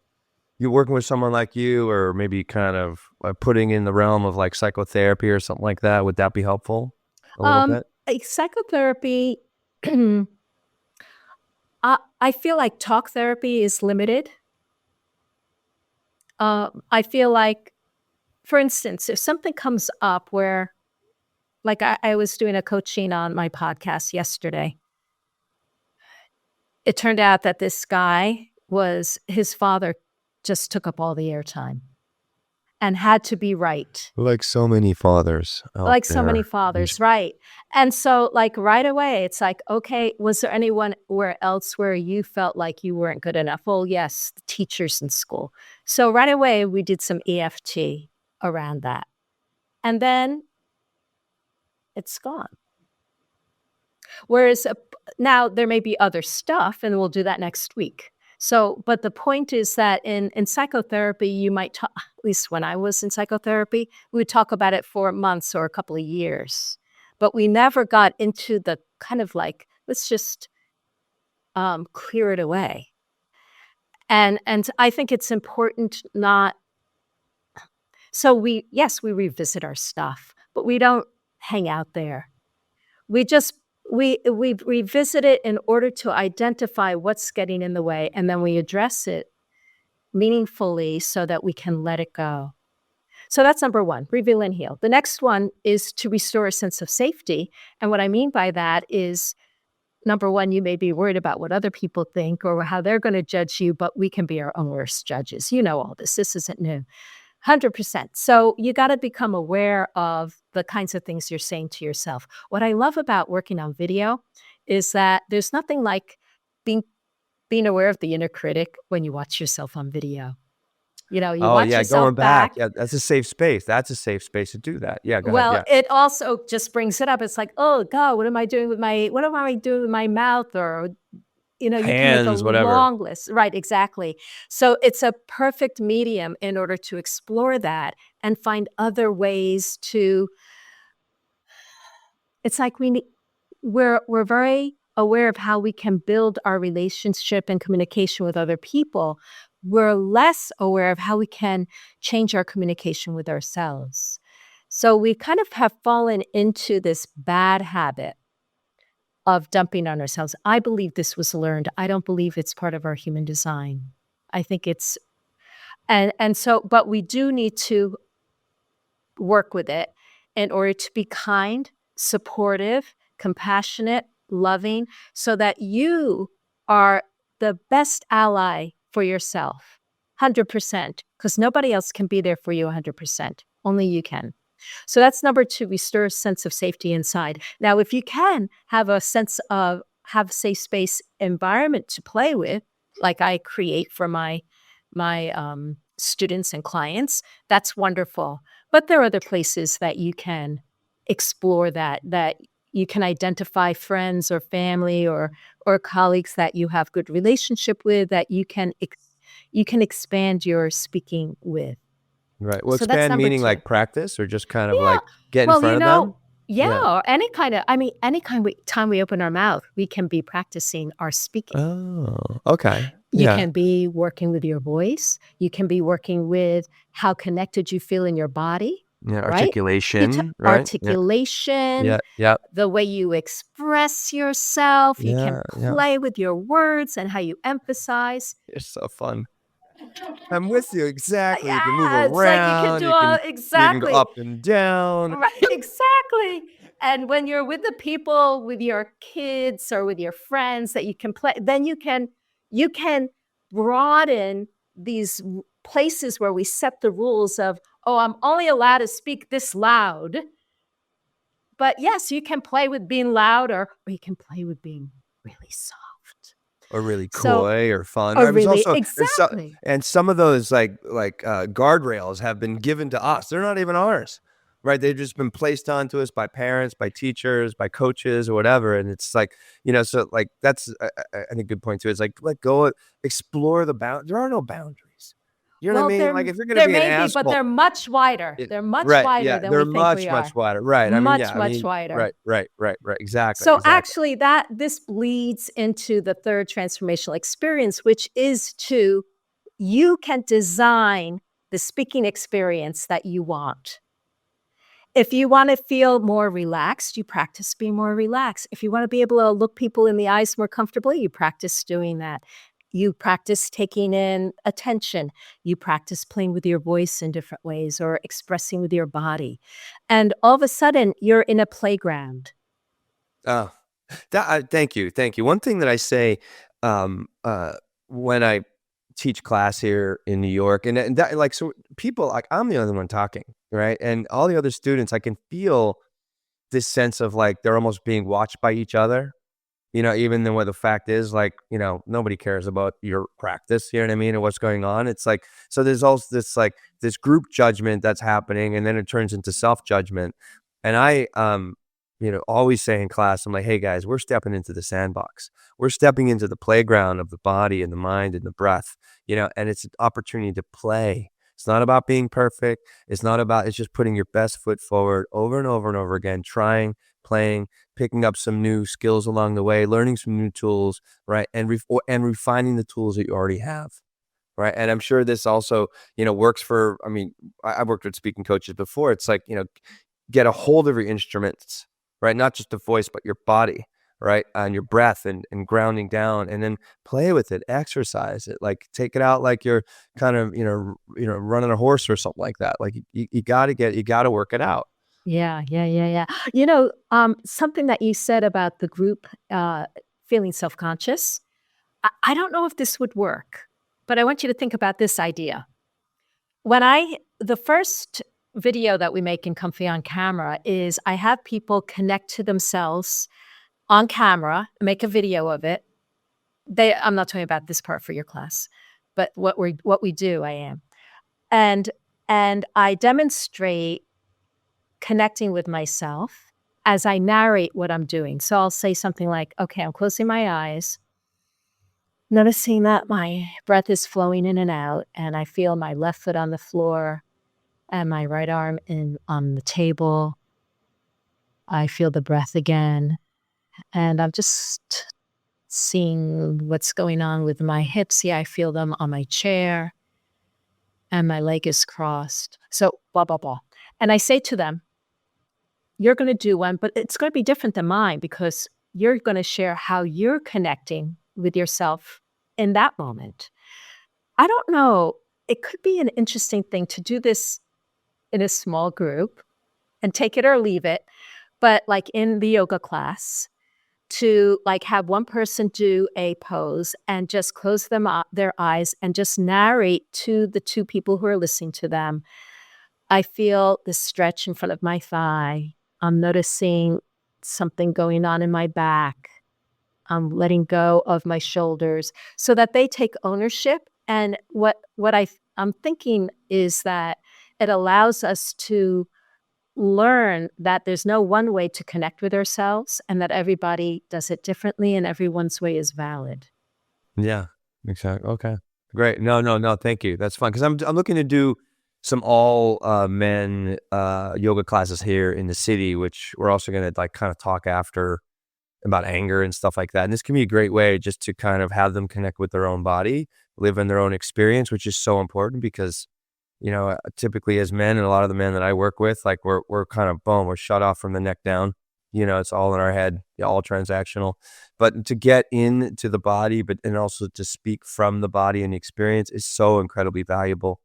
Speaker 1: you working with someone like you, or maybe kind of putting in the realm of like psychotherapy or something like that, would that be helpful a little bit?
Speaker 3: Psychotherapy, I feel like talk therapy is limited. I feel like, for instance, if something comes up where, like I was doing a coaching on my podcast yesterday, it turned out that this guy his father just took up all the airtime and had to be right.
Speaker 1: Like so many fathers out
Speaker 3: Like so many
Speaker 1: there.
Speaker 3: fathers, right. And so, like, right away, it's like, okay, was there anywhere else where you felt like you weren't good enough? Well, yes, the teachers in school. So right away, we did some EFT around that. And then it's gone. Whereas now there may be other stuff, and we'll do that next week. So, but the point is that in psychotherapy, you might talk, at least when I was in psychotherapy, we would talk about it for months or a couple of years. But we never got into the kind of like, let's just clear it away. And I think it's important not so yes, we revisit our stuff, but we don't hang out there. We just we revisit it in order to identify what's getting in the way, and then we address it meaningfully so that we can let it go. So that's number 1, reveal and heal. The next one is to restore a sense of safety, and what I mean by that is, number 1, you may be worried about what other people think or how they're gonna judge you, but we can be our own worst judges. You know all this. This isn't new. 100%. So you gotta become aware of the kinds of things you're saying to yourself. What I love about working on video is that there's nothing like being aware of the inner critic when you watch yourself on video. You know, you
Speaker 1: Oh,
Speaker 3: watch
Speaker 1: yeah, going
Speaker 3: yourself
Speaker 1: back.
Speaker 3: back.
Speaker 1: Yeah, that's a safe space. That's a safe space to do that. Yeah, go ahead.
Speaker 3: Well,
Speaker 1: Yeah.
Speaker 3: it also just brings it up. It's like, "Oh god, what am I doing with my mouth?" Or, you can make a
Speaker 1: Hands, whatever.
Speaker 3: long list. Right, exactly. So it's a perfect medium in order to explore that and find other ways to it's like we're very aware of how we can build our relationship and communication with other people. We're less aware of how we can change our communication with ourselves. So we kind of have fallen into this bad habit of dumping on ourselves. I believe this was learned. I don't believe it's part of our human design. I think it's and so but we do need to work with it in order to be kind, supportive, compassionate, loving, so that you are the best ally for yourself. 100%, because nobody else can be there for you 100%. Only you can. So that's number 2, restore a sense of safety inside. Now, if you can have have safe space environment to play with, like I create for my students and clients, that's wonderful. But there are other places that you can explore that you can identify friends or family or colleagues that you have good relationship with that you can expand your speaking with.
Speaker 1: Right. Well,
Speaker 3: So that's
Speaker 1: expand
Speaker 3: number
Speaker 1: meaning
Speaker 3: 2.
Speaker 1: like practice or just kind of
Speaker 3: Yeah.
Speaker 1: like get in
Speaker 3: Well,
Speaker 1: front of them?
Speaker 3: yeah,
Speaker 1: Yeah.
Speaker 3: or any kind of any kind of time we open our mouth, we can be practicing our speaking.
Speaker 1: Oh, okay.
Speaker 3: You
Speaker 1: Yeah.
Speaker 3: can be working with your voice. You can be working with how connected you feel in your body,
Speaker 1: Yeah.
Speaker 3: right?
Speaker 1: Articulation, right? Yeah.
Speaker 3: Articulation,
Speaker 1: Yeah. Yeah.
Speaker 3: the way you express yourself. You can
Speaker 1: Yeah. Yeah.
Speaker 3: play with your words and how you emphasize.
Speaker 1: You're so fun. I'm with you. Exactly. You can move
Speaker 3: Yeah, it's like you can
Speaker 1: around.
Speaker 3: do all
Speaker 1: You can go
Speaker 3: exactly.
Speaker 1: up and down.
Speaker 3: Right, exactly. And when you're with the people, with your kids or with your friends that you can play, then you can broaden these places where we set the rules of, oh, I'm only allowed to speak this loud. But yes, you can play with being loud or you can play with being really soft.
Speaker 1: Or really
Speaker 3: So,
Speaker 1: coy or fun,
Speaker 3: or
Speaker 1: right? There's
Speaker 3: really,
Speaker 1: also
Speaker 3: exactly.
Speaker 1: and some of those guardrails have been given to us. They're not even ours, right? They've just been placed onto us by parents, by teachers, by coaches, or whatever. And it's like, so like that's I think a good point too. It's like let go, explore the bound. There are no boundaries. You know what I
Speaker 3: Well,
Speaker 1: mean? Like if you're gonna
Speaker 3: there
Speaker 1: be an
Speaker 3: may be, but
Speaker 1: asshole,
Speaker 3: they're much wider. They're much
Speaker 1: right?
Speaker 3: wider
Speaker 1: Yeah,
Speaker 3: than
Speaker 1: they're
Speaker 3: we think we
Speaker 1: much
Speaker 3: are.
Speaker 1: wider, right? I mean, yeah,
Speaker 3: Much,
Speaker 1: I
Speaker 3: much
Speaker 1: mean,
Speaker 3: wider.
Speaker 1: right. Exactly,
Speaker 3: So
Speaker 1: exactly.
Speaker 3: actually this bleeds into the third transformational experience, which is you can design the speaking experience that you want. If you wanna feel more relaxed, you practice being more relaxed. If you wanna be able to look people in the eyes more comfortably, you practice doing that. You practice taking in attention. You practice playing with your voice in different ways or expressing with your body. And all of a sudden, you're in a playground.
Speaker 1: Oh, thank you, thank you. One thing that I say when I teach class here in New York, and that, like, so people, like, I'm the only one talking, right? And all the other students, I can feel this sense of like they're almost being watched by each other. Even though what the fact is, like, nobody cares about your practice, you know what I mean, and what's going on. It's like, so there's also this, like, this group judgment that's happening, and then it turns into self-judgment. And I, always say in class, I'm like, hey guys, we're stepping into the sandbox. We're stepping into the playground of the body and the mind and the breath, and it's an opportunity to play. It's not about being perfect. It's just putting your best foot forward over and over and over again, trying, playing, picking up some new skills along the way, learning some new tools, right? And refining the tools that you already have, right? And I'm sure this also, works for, I mean, I've worked with speaking coaches before. It's like, get a hold of your instruments, right? Not just the voice, but your body, right? And your breath, and grounding down, and then play with it, exercise it, like take it out like you're kind of, running a horse or something like that. Like you gotta work it out.
Speaker 3: Yeah, yeah, yeah, yeah. Something that you said about the group feeling self-conscious, I don't know if this would work, but I want you to think about this idea. The first video that we make in Comfy on Camera is I have people connect to themselves on camera, make a video of it. I'm not talking about this part for your class, but what we do, I am. And I demonstrate connecting with myself as I narrate what I'm doing. So I'll say something like, okay, I'm closing my eyes, noticing that my breath is flowing in and out, and I feel my left foot on the floor and my right arm on the table. I feel the breath again, and I'm just seeing what's going on with my hips. Yeah, I feel them on my chair, and my leg is crossed. So blah, blah, blah. And I say to them, you're going to do one, but it's going to be different than mine because you're going to share how you're connecting with yourself in that moment. I don't know. It could be an interesting thing to do this in a small group and take it or leave it. But like in the yoga class, to like have one person do a pose and just close their eyes and just narrate to the two people who are listening to them. I feel this stretch in front of my thigh. I'm noticing something going on in my back. I'm letting go of my shoulders so that they take ownership. And I'm thinking is that it allows us to learn that there's no one way to connect with ourselves and that everybody does it differently and everyone's way is valid.
Speaker 1: Yeah, exactly. Okay, great. No, no, no. Thank you. That's fun because I'm looking to do some all men yoga classes here in the city, which we're also going to like kind of talk after about anger and stuff like that. And this can be a great way just to kind of have them connect with their own body, live in their own experience, which is so important because typically as men, and a lot of the men that I work with, like we're kind of boom, we're shut off from the neck down. It's all in our head, all transactional. But to get into the body, and also to speak from the body and the experience is so incredibly valuable.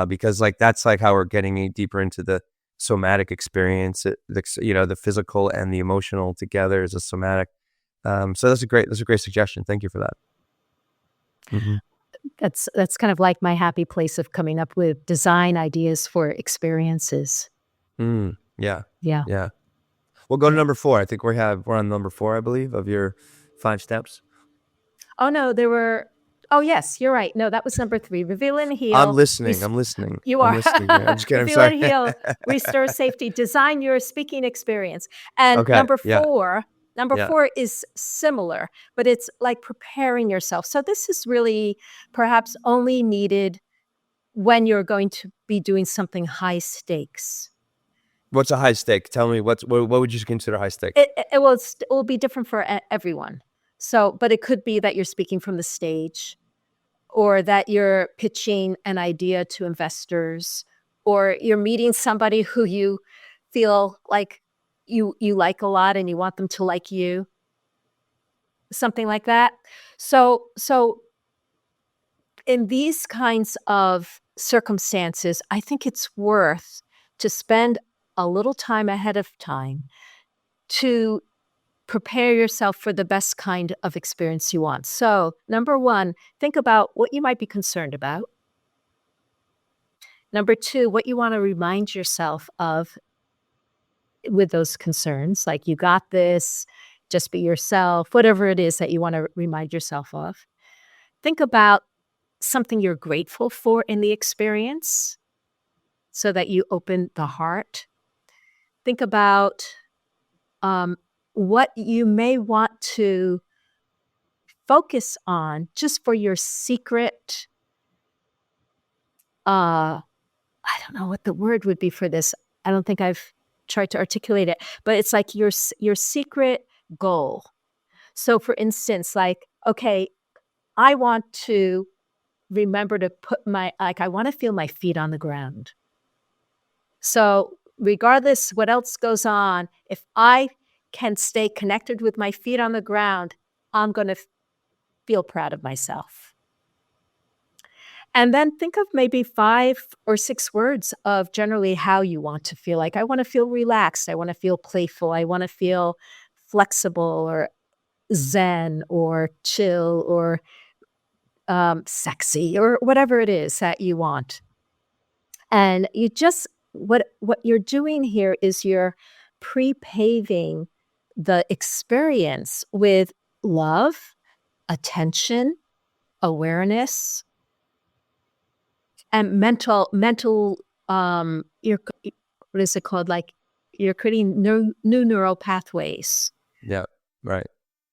Speaker 1: Because like that's like how we're getting deeper into the somatic experience. The physical and the emotional together is a somatic. So that's a great suggestion. Thank you for that. Mm-hmm.
Speaker 3: That's kind of like my happy place of coming up with design ideas for experiences.
Speaker 1: Yeah.
Speaker 3: Yeah.
Speaker 1: Yeah. We'll go to
Speaker 3: Yeah.
Speaker 1: number 4. I think we're on number 4, I believe, of your 5 steps.
Speaker 3: Oh, no, oh, yes, you're right. No, that was number 3. Reveal and
Speaker 1: I'm
Speaker 3: heal.
Speaker 1: listening. I'm listening.
Speaker 3: You
Speaker 1: I'm
Speaker 3: are.
Speaker 1: listening. Man. I'm just kidding. I'm
Speaker 3: Reveal
Speaker 1: sorry.
Speaker 3: and heal. Restore safety. Design your speaking experience. And
Speaker 1: Okay. Yeah.
Speaker 3: number
Speaker 1: Yeah.
Speaker 3: 4 is similar, but it's like preparing yourself. So this is really perhaps only needed when you're going to be doing something high stakes.
Speaker 1: What's a high stake? Tell me what would you consider high stake?
Speaker 3: It will be different for everyone. So, but it could be that you're speaking from the stage, or that you're pitching an idea to investors, or you're meeting somebody who you feel like you like a lot and you want them to like you, something like that. So in these kinds of circumstances, I think it's worth to spend a little time ahead of time to prepare yourself for the best kind of experience you want. So, number one, think about what you might be concerned about. Number two, what you want to remind yourself of with those concerns, like you got this, just be yourself, whatever it is that you want to remind yourself of. Think about something you're grateful for in the experience so that you open the heart. Think about what you may want to focus on just for your secret. I don't know what the word would be for this. I don't think I've tried to articulate it, but it's like your secret goal. So, for instance, like, okay, I want to remember to put I want to feel my feet on the ground. So, regardless what else goes on, if I can stay connected with my feet on the ground, I'm going to feel proud of myself. And then think of maybe 5 or 6 words of generally how you want to feel. Like, I want to feel relaxed. I want to feel playful. I want to feel flexible or zen or chill or sexy or whatever it is that you want. And you just what you're doing here is you're pre-paving the experience with love, attention, awareness, and you're what is it called? Like, you're creating new neural pathways.
Speaker 1: Yeah, right.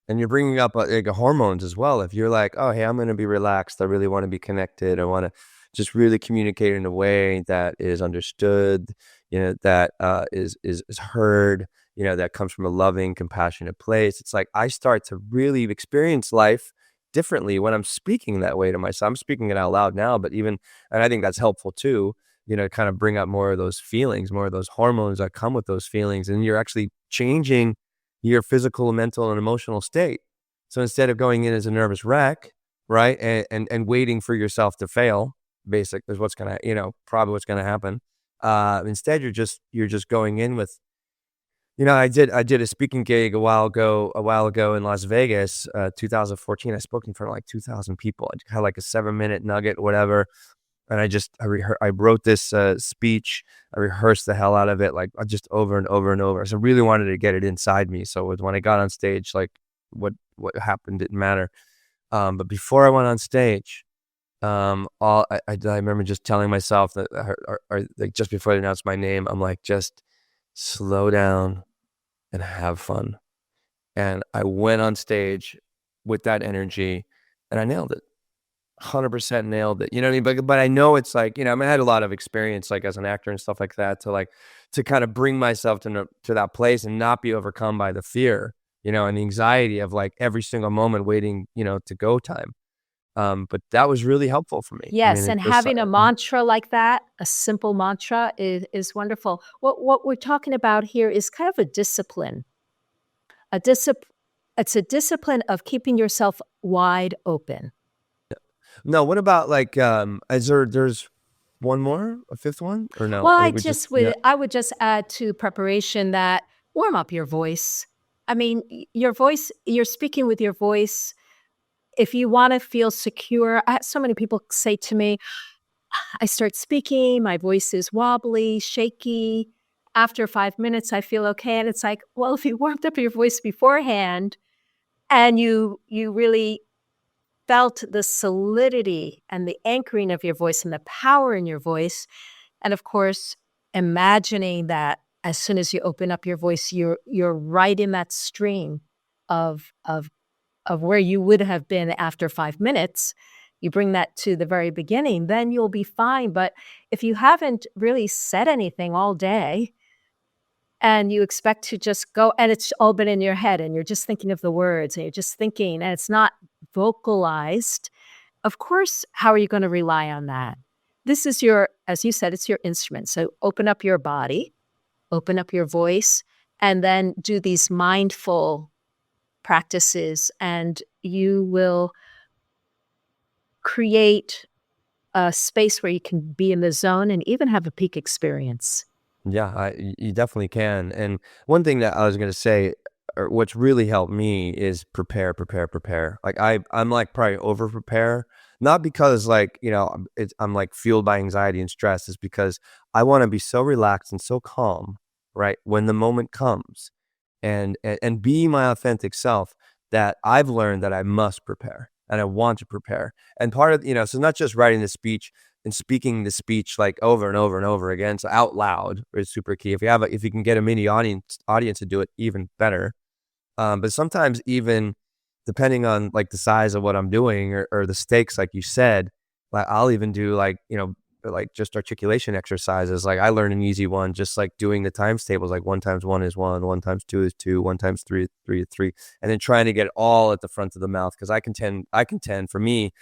Speaker 1: And you're bringing up like hormones as well. If you're like, oh, hey, I'm going to be relaxed. I really want to be connected. I want to just really communicate in a way that is understood, that is heard, that comes from a loving, compassionate place. It's like I start to really experience life differently when I'm speaking that way to myself. I'm speaking it out loud now, but and I think that's helpful too, kind of bring up more of those feelings, more of those hormones that come with those feelings. And you're actually changing your physical, mental, and emotional state. So instead of going in as a nervous wreck, right, and waiting for yourself to fail, is what's gonna, probably what's gonna happen. Instead, you're just going in with, I did a speaking gig a while ago in Las Vegas, 2014. I spoke in front of like 2,000 people. I had like a 7-minute nugget, whatever. And I wrote this speech. I rehearsed the hell out of it, like just over and over and over. So I really wanted to get it inside me. So when I got on stage, like what happened didn't matter. But before I went on stage, I remember just telling myself that, or like just before they announced my name, I'm like, just slow down and have fun. And I went on stage with that energy, and I nailed it. 100% nailed it. You know what I mean? But I know it's like, I had a lot of experience like as an actor and stuff like that to kind of bring myself to that place and not be overcome by the fear, and the anxiety of like every single moment waiting, to go time. But that was really helpful for me.
Speaker 3: Yes,
Speaker 1: It
Speaker 3: and
Speaker 1: just,
Speaker 3: having a mantra like that, a simple mantra is wonderful. What we're talking about here is kind of a discipline. It's a discipline of keeping yourself wide open.
Speaker 1: no, what about like, there's one more, a fifth one, or no?
Speaker 3: Well,
Speaker 1: I think we just, yeah.
Speaker 3: I would just add to preparation that warm up your voice. I mean, your voice, you're speaking with your voice. If you want to feel secure, so many people say to me, I start speaking, my voice is wobbly, shaky. After 5 minutes, I feel okay. And it's like, well, if you warmed up your voice beforehand and you really felt the solidity and the anchoring of your voice and the power in your voice, and of course, imagining that as soon as you open up your voice, you're right in that stream of where you would have been after 5 minutes. You bring that to the very beginning, then you'll be fine. But if you haven't really said anything all day and you expect to just go, and it's all been in your head and you're just thinking of the words and you're just thinking and it's not vocalized, of course, how are you going to rely on that? This is as you said, it's your instrument. So open up your body, open up your voice, and then do these mindful practices, and you will create a space where you can be in the zone and even have a peak experience.
Speaker 1: Yeah, you definitely can. And one thing that I was going to say, or what's really helped me is prepare. Like I'm like probably over prepare, not because like, I'm like fueled by anxiety and stress. It's because I want to be so relaxed and so calm, right, when the moment comes, and be my authentic self, that I've learned that I must prepare and I want to prepare. And part of, so not just writing the speech and speaking the speech like over and over and over again. So out loud is super key. If you can get a mini audience to do it, even better. But sometimes, even depending on like the size of what I'm doing, or the stakes, like you said, like I'll even do like, like just articulation exercises. Like I learned an easy one, just like doing the times tables, like 1 times 1 is 1, 1 times 2 is 2, 1 times 3 is 3, and then trying to get it all at the front of the mouth. Cause I contend for me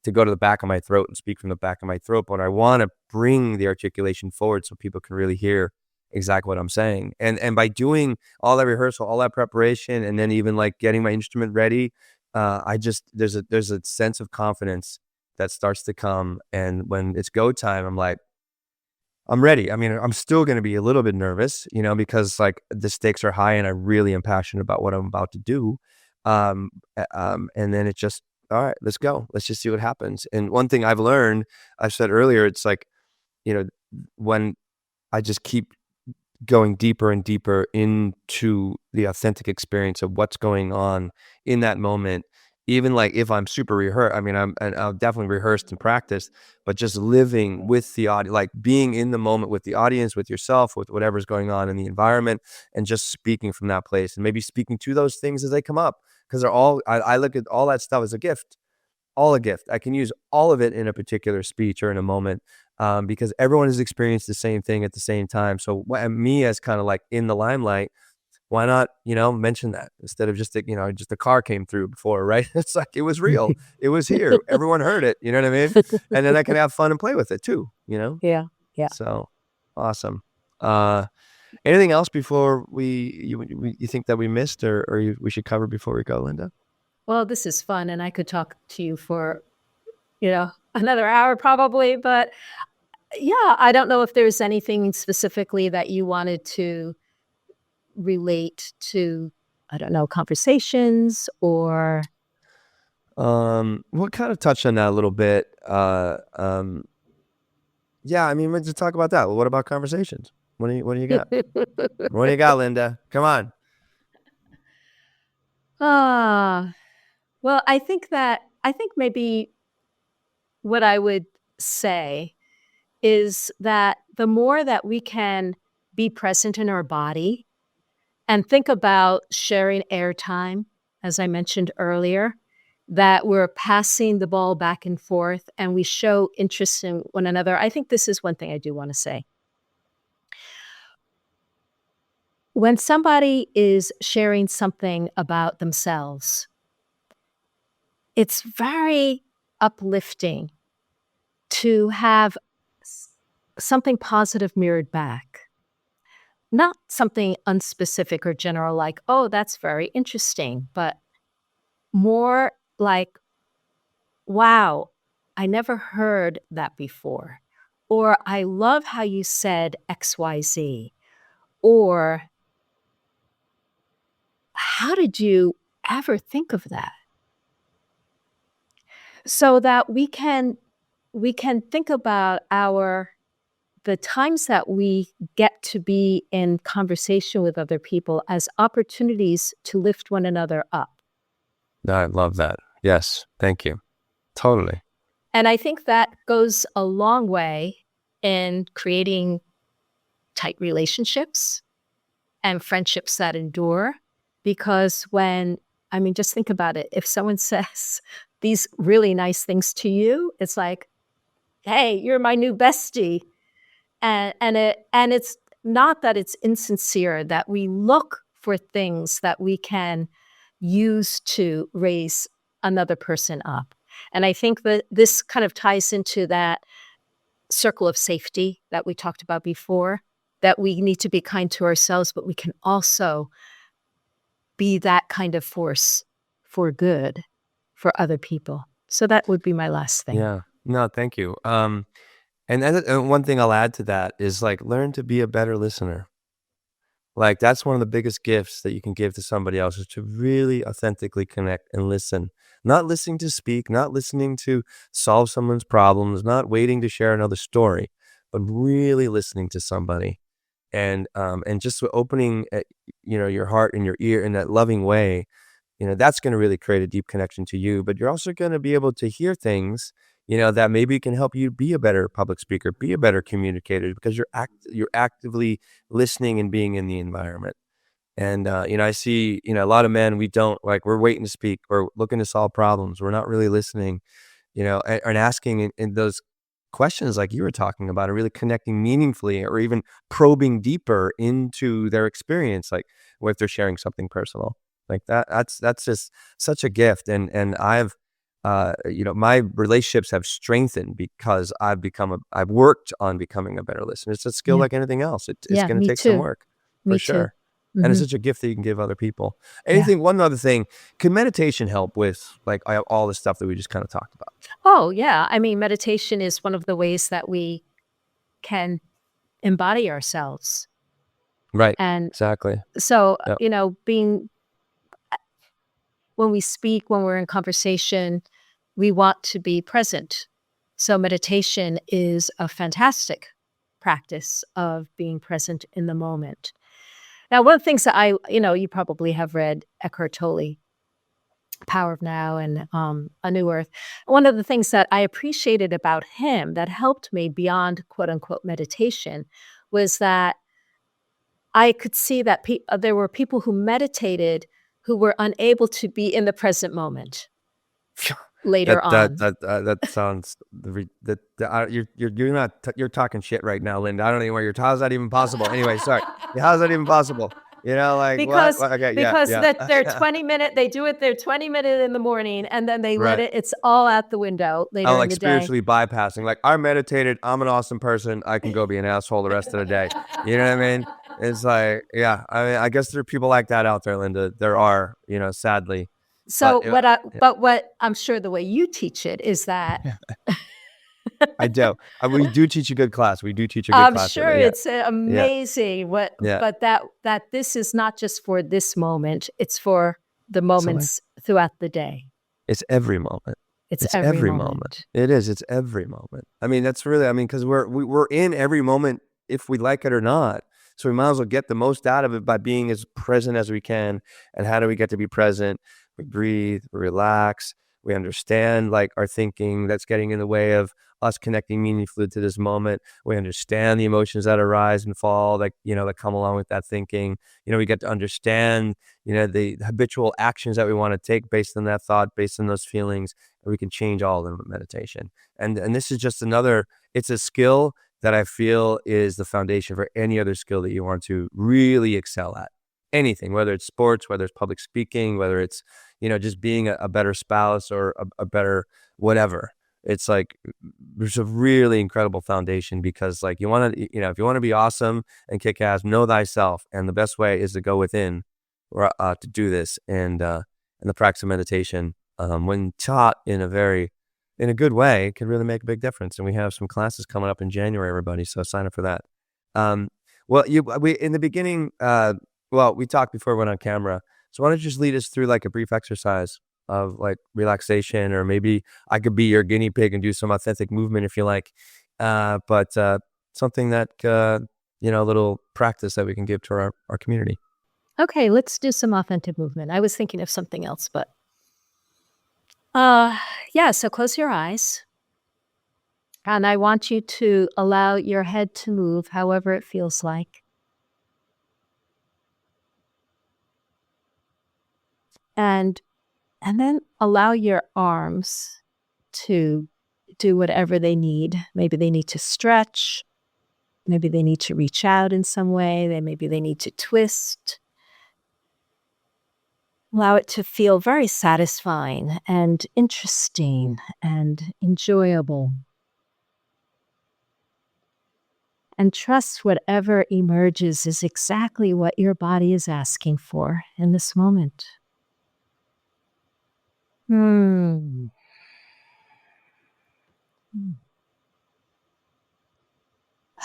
Speaker 1: to go to the back of my throat and speak from the back of my throat, but I want to bring the articulation forward so people can really hear exactly what I'm saying. And by doing all that rehearsal, all that preparation, and then even like getting my instrument ready, I just there's a sense of confidence that starts to come. And when it's go time, I'm like, I'm ready. I mean, I'm still going to be a little bit nervous, because like the stakes are high and I really am passionate about what I'm about to do. And then it just, all right, let's go. Let's just see what happens. And one thing I've learned, I've said earlier, it's like, when I just keep going deeper and deeper into the authentic experience of what's going on in that moment. Even like if I'm super rehearsed, I mean, I'll definitely rehearsed and practiced, but just living with the audience, like being in the moment with the audience, with yourself, with whatever's going on in the environment, and just speaking from that place, and maybe speaking to those things as they come up, because I look at all that stuff as a gift, all a gift. I can use all of it in a particular speech or in a moment, because everyone has experienced the same thing at the same time. So me as kind of like in the limelight, why not, mention that instead of just, just a car came through before, right? It's like, it was real. It was here. Everyone heard it. You know what I mean? And then I can have fun and play with it too.
Speaker 3: Yeah. Yeah.
Speaker 1: So awesome. Anything else before you think that we missed, or we should cover before we go, Linda?
Speaker 3: Well, this is fun, and I could talk to you for, another hour probably, but yeah, I don't know if there's anything specifically that you wanted to relate to, I don't know, conversations or.
Speaker 1: We'll kind of touch on that a little bit. Yeah, I mean, let's just talk about that. Well, what about conversations? What do you got? What do you got, Linda? Come on.
Speaker 3: Ah, well, I think maybe what I would say is that the more that we can be present in our body and think about sharing airtime, as I mentioned earlier, that we're passing the ball back and forth and we show interest in one another. I think this is one thing I do want to say. When somebody is sharing something about themselves, it's very uplifting to have something positive mirrored back. Not something unspecific or general like, oh, that's very interesting, but more like, wow, I never heard that before. Or I love how you said XYZ. Or how did you ever think of that? So that we can think about the times that we get to be in conversation with other people as opportunities to lift one another up.
Speaker 1: I love that. Yes. Thank you. Totally.
Speaker 3: And I think that goes a long way in creating tight relationships and friendships that endure. Because just think about it. If someone says these really nice things to you, it's like, hey, you're my new bestie. And it's not that it's insincere, that we look for things that we can use to raise another person up. And I think that this kind of ties into that circle of safety that we talked about before, that we need to be kind to ourselves, but we can also be that kind of force for good for other people. So that would be my last thing.
Speaker 1: Yeah. No, thank you. And one thing I'll add to that is like, learn to be a better listener. Like, that's one of the biggest gifts that you can give to somebody else, is to really authentically connect and listen. Not listening to speak, not listening to solve someone's problems, not waiting to share another story, but really listening to somebody and just opening, your heart and your ear in that loving way. That's gonna really create a deep connection to you, but you're also gonna be able to hear things, that maybe can help you be a better public speaker, be a better communicator because you're actively listening and being in the environment. And, I see, a lot of men, we don't like, we're waiting to speak, we're looking to solve problems, we're not really listening, and asking in those questions like you were talking about, and really connecting meaningfully or even probing deeper into their experience, like what if they're sharing something personal like that. That's just such a gift. And I've, my relationships have strengthened because I've worked on becoming a better listener. It's a skill
Speaker 3: Yeah.
Speaker 1: like anything else. It's
Speaker 3: Yeah,
Speaker 1: going to
Speaker 3: me
Speaker 1: take some
Speaker 3: too.
Speaker 1: work for
Speaker 3: Me too.
Speaker 1: sure. And it's
Speaker 3: Mhm.
Speaker 1: such a gift that you can give other people.
Speaker 3: Yeah.
Speaker 1: One other thing, can meditation help with like all the stuff that we just kind of talked about?
Speaker 3: Oh, yeah. I mean, meditation is one of the ways that we can embody ourselves.
Speaker 1: Right.
Speaker 3: And
Speaker 1: Exactly.
Speaker 3: so,
Speaker 1: Yep.
Speaker 3: being when we speak, when we're in conversation, we want to be present. So meditation is a fantastic practice of being present in the moment. Now, one of the things that you probably have read Eckhart Tolle, Power of Now and A New Earth. One of the things that I appreciated about him that helped me beyond quote unquote meditation was that I could see that there were people who meditated who were unable to be in the present moment
Speaker 1: That
Speaker 3: later
Speaker 1: that
Speaker 3: on.
Speaker 1: that that sounds you're talking shit right now, Linda. I don't even know how's that even possible? Anyway, sorry. Yeah, how's that even possible? Like what?
Speaker 3: Because
Speaker 1: Okay, yeah,
Speaker 3: because
Speaker 1: yeah.
Speaker 3: that their 20-minute they do it their 20-minute in the morning, and then they let
Speaker 1: Right.
Speaker 3: it's all out the window
Speaker 1: I'm
Speaker 3: later in
Speaker 1: like
Speaker 3: the day.
Speaker 1: spiritually bypassing. Like, I meditated. I'm an awesome person. I can go be an asshole the rest of the day. You know what I mean? It's like, yeah. I mean, I guess there are people like that out there, Linda. There are, sadly. But yeah,
Speaker 3: What I'm sure the way you teach it is that
Speaker 1: I do. We do teach a good class. We do teach a good
Speaker 3: I'm
Speaker 1: class.
Speaker 3: sure
Speaker 1: Yeah,
Speaker 3: it's
Speaker 1: yeah,
Speaker 3: amazing
Speaker 1: yeah.
Speaker 3: but that this is not just for this moment, it's for the
Speaker 1: So
Speaker 3: moments throughout the day.
Speaker 1: it's every moment.
Speaker 3: It's
Speaker 1: It's
Speaker 3: every
Speaker 1: every moment.
Speaker 3: moment.
Speaker 1: It is. It's every moment. I mean, that's really. I mean, because we're in every moment if we like it or not. So we might as well get the most out of it by being as present as we can. And how do we get to be present? We breathe. We relax. We understand like our thinking that's getting in the way of us connecting meaningfully to this moment. We understand the emotions that arise and fall, like that come along with that thinking. We get to understand the habitual actions that we want to take based on that thought, based on those feelings, and we can change all of them with meditation. And this is just another, it's a skill that I feel is the foundation for any other skill that you want to really excel at. Anything, whether it's sports, whether it's public speaking, whether it's, just being a better spouse or a better whatever. It's like there's a really incredible foundation because like if you want to be awesome and kick ass, know thyself. And the best way is to go within or to do this. And the practice of meditation, when taught in a good way, can really make a big difference. And we have some classes coming up in January, everybody. So sign up for that. Um, we in the beginning, we talked before we went on camera. So why don't you just lead us through like a brief exercise of like relaxation, or maybe I could be your guinea pig and do some authentic movement if you like. But something that, a little practice that we can give to our community.
Speaker 3: Okay, let's do some authentic movement. I was thinking of something else, but yeah, so close your eyes. And I want you to allow your head to move however it feels like. And and then allow your arms to do whatever they need. Maybe they need to stretch, maybe they need to reach out in some way, maybe they need to twist. Allow it to feel very satisfying and interesting and enjoyable. And trust whatever emerges is exactly what your body is asking for in this moment. Hmm.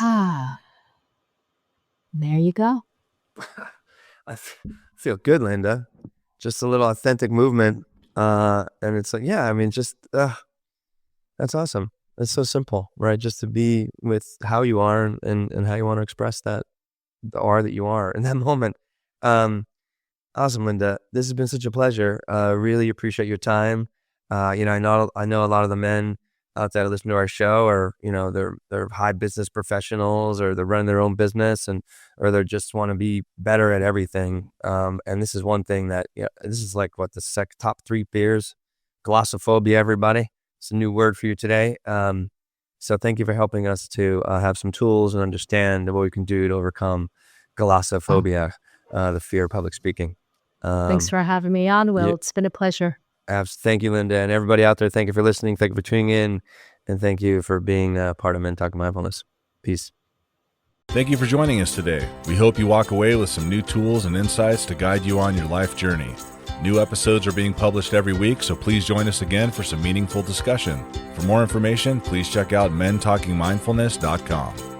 Speaker 3: Ah, there you go.
Speaker 1: I feel good, Linda. Just a little authentic movement. And it's like, yeah, I mean, just, that's awesome. It's so simple, right? Just to be with how you are and how you want to express that, the R that you are in that moment. Awesome, Linda. This has been such a pleasure. Really appreciate your time. I know a lot of the men out there that listen to our show are, they're high business professionals, or they're running their own business, or they just want to be better at everything. And this is one thing that, this is like what the top 3 fears. Glossophobia, everybody. It's a new word for you today. So thank you for helping us to have some tools and understand what we can do to overcome glossophobia, the fear of public speaking.
Speaker 3: Thanks for having me on, Will. It's been a pleasure.
Speaker 1: Thank you, Linda. And everybody out there, thank you for listening. Thank you for tuning in. And thank you for being part of Men Talking Mindfulness. Peace.
Speaker 4: Thank you for joining us today. We hope you walk away with some new tools and insights to guide you on your life journey. New episodes are being published every week, so please join us again for some meaningful discussion. For more information, please check out mentalkingmindfulness.com.